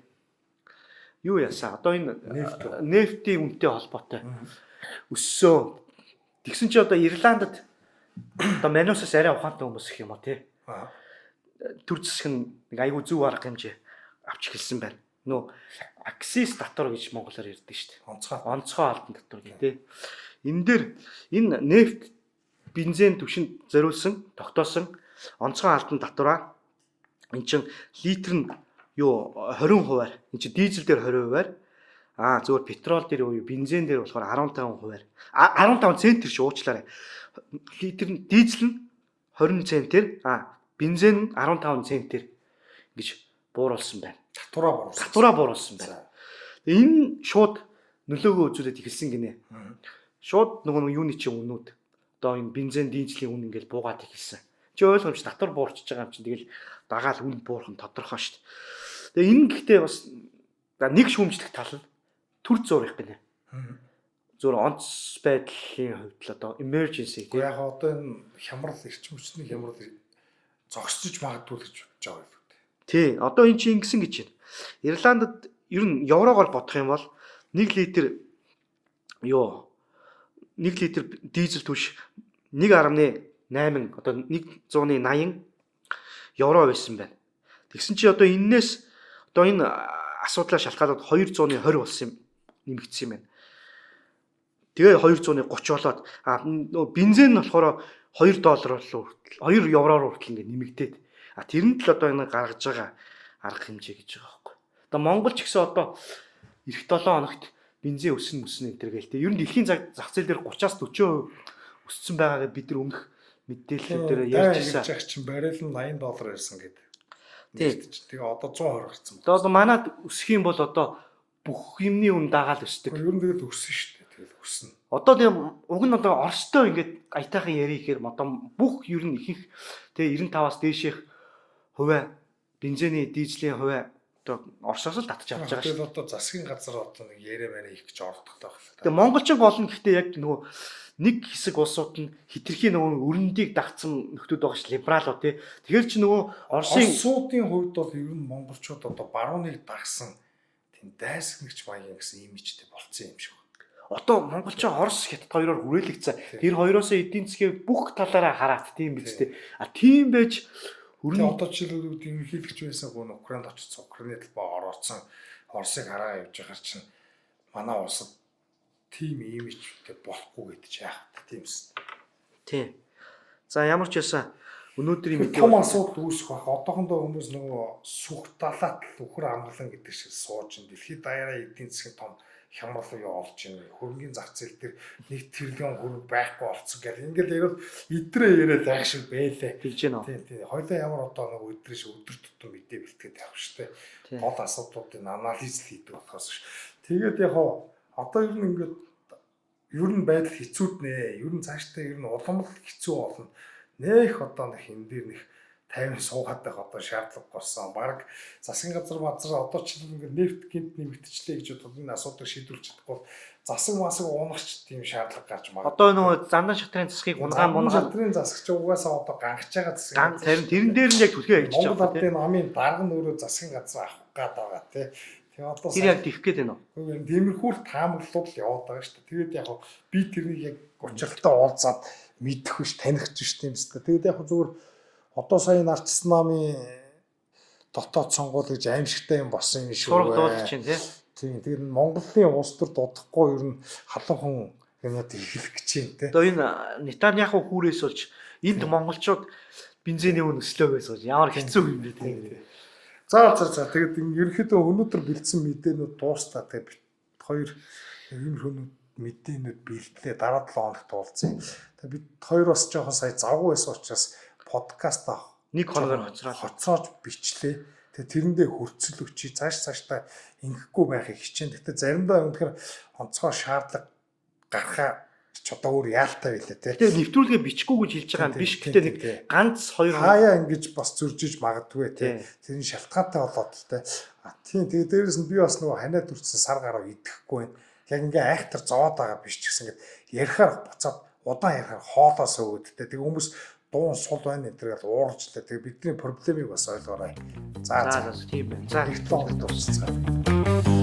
[SPEAKER 2] Юу ясаа? Одоо энэ нефтийн үнэтэй холбоотой өссөн. Тэгсэн чи одоо Ирландд одоо Манусаас арай ухаантай хүмүүс их юм уу тий. Төр засаг нь нэг айгүй зөв арга хэмжээ авч эхэлсэн байна. Нөө аксис татвар гэж монголоор ярьдаг шүү дээ. Онцгой албан татвар гэдэг. Энэ дээр энэ нефт бензин түвшинд зориулсан тогтоосон онцгой албан татвараа эн чин литр нь юу 20%-аар эн чин дизель дээр 20%-аар зөвхөн петрол дээр уу бензин дээр болохоор 15%-аар 15 центр шүү уучлаарай. Литр нь дизель нь 20 центр бензин 15 центр гэж бууруулсан байна. Татвараа бууруулсан байна. Энэ шууд нөлөөгөө үзүүлээд эхэлсэн гинэ. Шууд нөгөө юуны чинь үнүүд одоо энэ бензин дизелийн үн ингээл буугаад эхэлсэн. Чи ойлгомж татвар буурчж байгаа юм чинь тэгэл дагаал үн буурах нь тодорхой шүү дээ. Тэгээ энэ гэхдээ бас нэг шүүмжлэх тал нь төр зурх гинэ. Зөв онц байдлын хувьд л одоо emergency
[SPEAKER 1] гэх яг одоо энэ хямрал эрчим хүчний хямрал зогсож магадгүй л гэж бодож байгаа юм.
[SPEAKER 2] Тий, одоо эн чинь ингэсэн гэж байна. Ирландд ер нь еврогоор бодох юм бол 1 литр дизель түвш 1.8 одоо 180 евро байсан байна. Тэгсэн чи одоо энээс одоо энэ асуудлаа шалтгаалаад 220 болсон юм нэмэгдсэн юм байна. Тэгээ 230 болоод бензин нь болохоор $2 болоо хүртэл 2 евроор хүртэл ингэ нэмэгдээд тэрэнд л одоо энэ гаргаж байгаа арга хэмжээ гэж байгаа байхгүй. Одоо Монгол ч гэсэн одоо эх 7 хоногт бензин өснө энэ төр гээл те. Ер нь дэлхийн зах зээл дээр 30-аас 40% өссөн байгаагээ бид нар өмнөх мэдээлэл дээр ярьж ирсэн.
[SPEAKER 1] Яг чинь баррел нь $80 ирсэн гэдэг. Тэгээ одоо 120 гарсан.
[SPEAKER 2] Одоо манад өсөх юм бол одоо бүх юмны үн дагаал өсдөг.
[SPEAKER 1] Ер нь тэгэл өссөн шүү дээ. Тэгэл өснө.
[SPEAKER 2] Одоо тийм уг нь одоо Оростой ингээд аятайхан ярих гэхээр одоо бүх ер нь ихэнх тэгээ 95-аас дээших хувиа бензиний дизелийн хувиа одоо Оросоос л татж авч байгаа шүү.
[SPEAKER 1] Тэгээд одоо засгийн газар одоо нэг яриа барай их гэж ордогтой байна.
[SPEAKER 2] Тэгээ монголчин гол нь гэхдээ яг нөгөө нэг хэсэг улсууд нь хитрхи нөгөө өрөндийг дагцсан нөхдүүд байгаа ш либералуу тий. Тэгэхээр чи нөгөө
[SPEAKER 1] Оросуудын хувьд бол ер нь монголчууд одоо барууныг дагсан тийм дайсагнагч маягийн гэсэн имижтэй болцсон юм шиг.
[SPEAKER 2] Одоо монголчин Орос хятад хоёроор хүрээлэгцээ. Тэр хоёроос эдийн засгийн бүх талаараа хараад тийм биз дээ. Тийм байж
[SPEAKER 1] одоо жишээлбэл ерөнхийлөгч байсан гоо Украинд очсон Украины талбай орооцсон Оросыг хараа явж байгаа чинь манай улсад тийм имижтэй болохгүй гэдэг чи яах вэ тийм үст.
[SPEAKER 2] Тийм. За ямар ч ясаа өнөөдрийн
[SPEAKER 1] мэдээ том асуудал үүсэх байх. Одоохондоо хүмүүс нөгөө сүх далаат л үхэр амгалан гэдэг шиг сууж ин дэлхийд даяараа эдийн засгийн том хямрал явуулж байна. Хөрөнгөний зах зээл дээр 1 тэрлэн хөрөнгө байхгүй болцсон гэл. Ингээл яг идрээ яриад байх шиг байлаа.
[SPEAKER 2] Тэгж байна.
[SPEAKER 1] Тийм. Хоёлаа ямар одоо нэг өдрөш өдөр тутам мэдээ бэлтгээд явах штэ. Гол асуудлуудын анализ хийдэг болохоос ш. Тэгээд яг одоо ер нь ингээд ер нь байдал хэцүүд нэ. Ер нь цаашдаа ер нь уламжлал хэцүү болно. Нэх одоо нэг хин дээр нэг 50 суугаад байх одоо шаардлага болсон. Бараг засгийн газар одоо ч ингээд нефт гинт нэмэгдчихлээ гэж бодоод энэ асуудыг шийдвэрлэж чадахгүй засаг масаг уунахч тийм шаардлага гарч магадгүй.
[SPEAKER 2] Одоо нөгөө зандан шатрын засгийг унгаан
[SPEAKER 1] шатрын засагч угаасаа одоо гангаж байгаа засаг.
[SPEAKER 2] Тэрэн дээр нь яг түлхээ хийчих
[SPEAKER 1] Монгол Ардын намын дарга нь өөрөө засгийн газар авах гээд байгаа тий. Тэгээ одоо
[SPEAKER 2] тэр яг тийх гээд байна уу?
[SPEAKER 1] Тиймэрхүү таамаглал яваад байгаа шүү дээ. Тэгээд яг би тэрнийг яг учиртай уулзаад мэдэх биш таних биш тийм үстэй. Тэгээд яг зүгээр одоо сая Нарцс намын дотоод сонгуул гэж аимшигтай юм болсон юм шүү.
[SPEAKER 2] Сураг дуудаж чинь тий.
[SPEAKER 1] Тийм. Тэгээд Монголын улс төр дуудахгүй ер нь халуун хүн юмнууд ихлэх гэж юм тий.
[SPEAKER 2] Одоо энэ Нетаньяху хүүрээс болж энд монголчууд бензиний үн өслөө байсан. Ямар хэцүү юм бэ тий.
[SPEAKER 1] За тэгээд ерөнхийдөө өнөөдөр бэлдсэн мэдээнүүд дуустаа тэгээд хоёр ийм хүмүүс мэдээнүүд бэлтлээ дараа 7 хоногт уулзъя. Тэгээд бид хоёр бас жоохон сая завгүй байсан учраас подкаст
[SPEAKER 2] нэг хоногоор
[SPEAKER 1] хоцроож бичлээ. Тэгээд тэрэндээ хөрцөл өчий цаашдаа ингэхгүй байхыг хичээн. Гэхдээ заримдаа үнэхээр онцгой шаардлага гарахаа ч одоо өөр яалтай байлаа тий.
[SPEAKER 2] Тэгээ нэвтрүүлгээ бичихгүй гэж хэлж байгаа юм биш. Гэхдээ нэг ганц хоёр
[SPEAKER 1] хаяа ингэж бас зөржиж магадгүй тий. Тэрний шалтгаантай болоод л тий. Тийм тэгээ дээрэс нь би бас нөгөө ханиад үрдсэн сар гараа идэхгүй байна. Яг ингээ айхтар зовоод байгаа биш ч гэсэн ингээд ярихаар буцаад удаан ярихаар хоолоос өгöd тий. Тэгээ хүмүүс дуун сул байна энэ тэргээл уурж лээ. Тэгээ бидний проблемыг бас ойлгоорой. За тийм байна. За их тоолт дуусцгаа.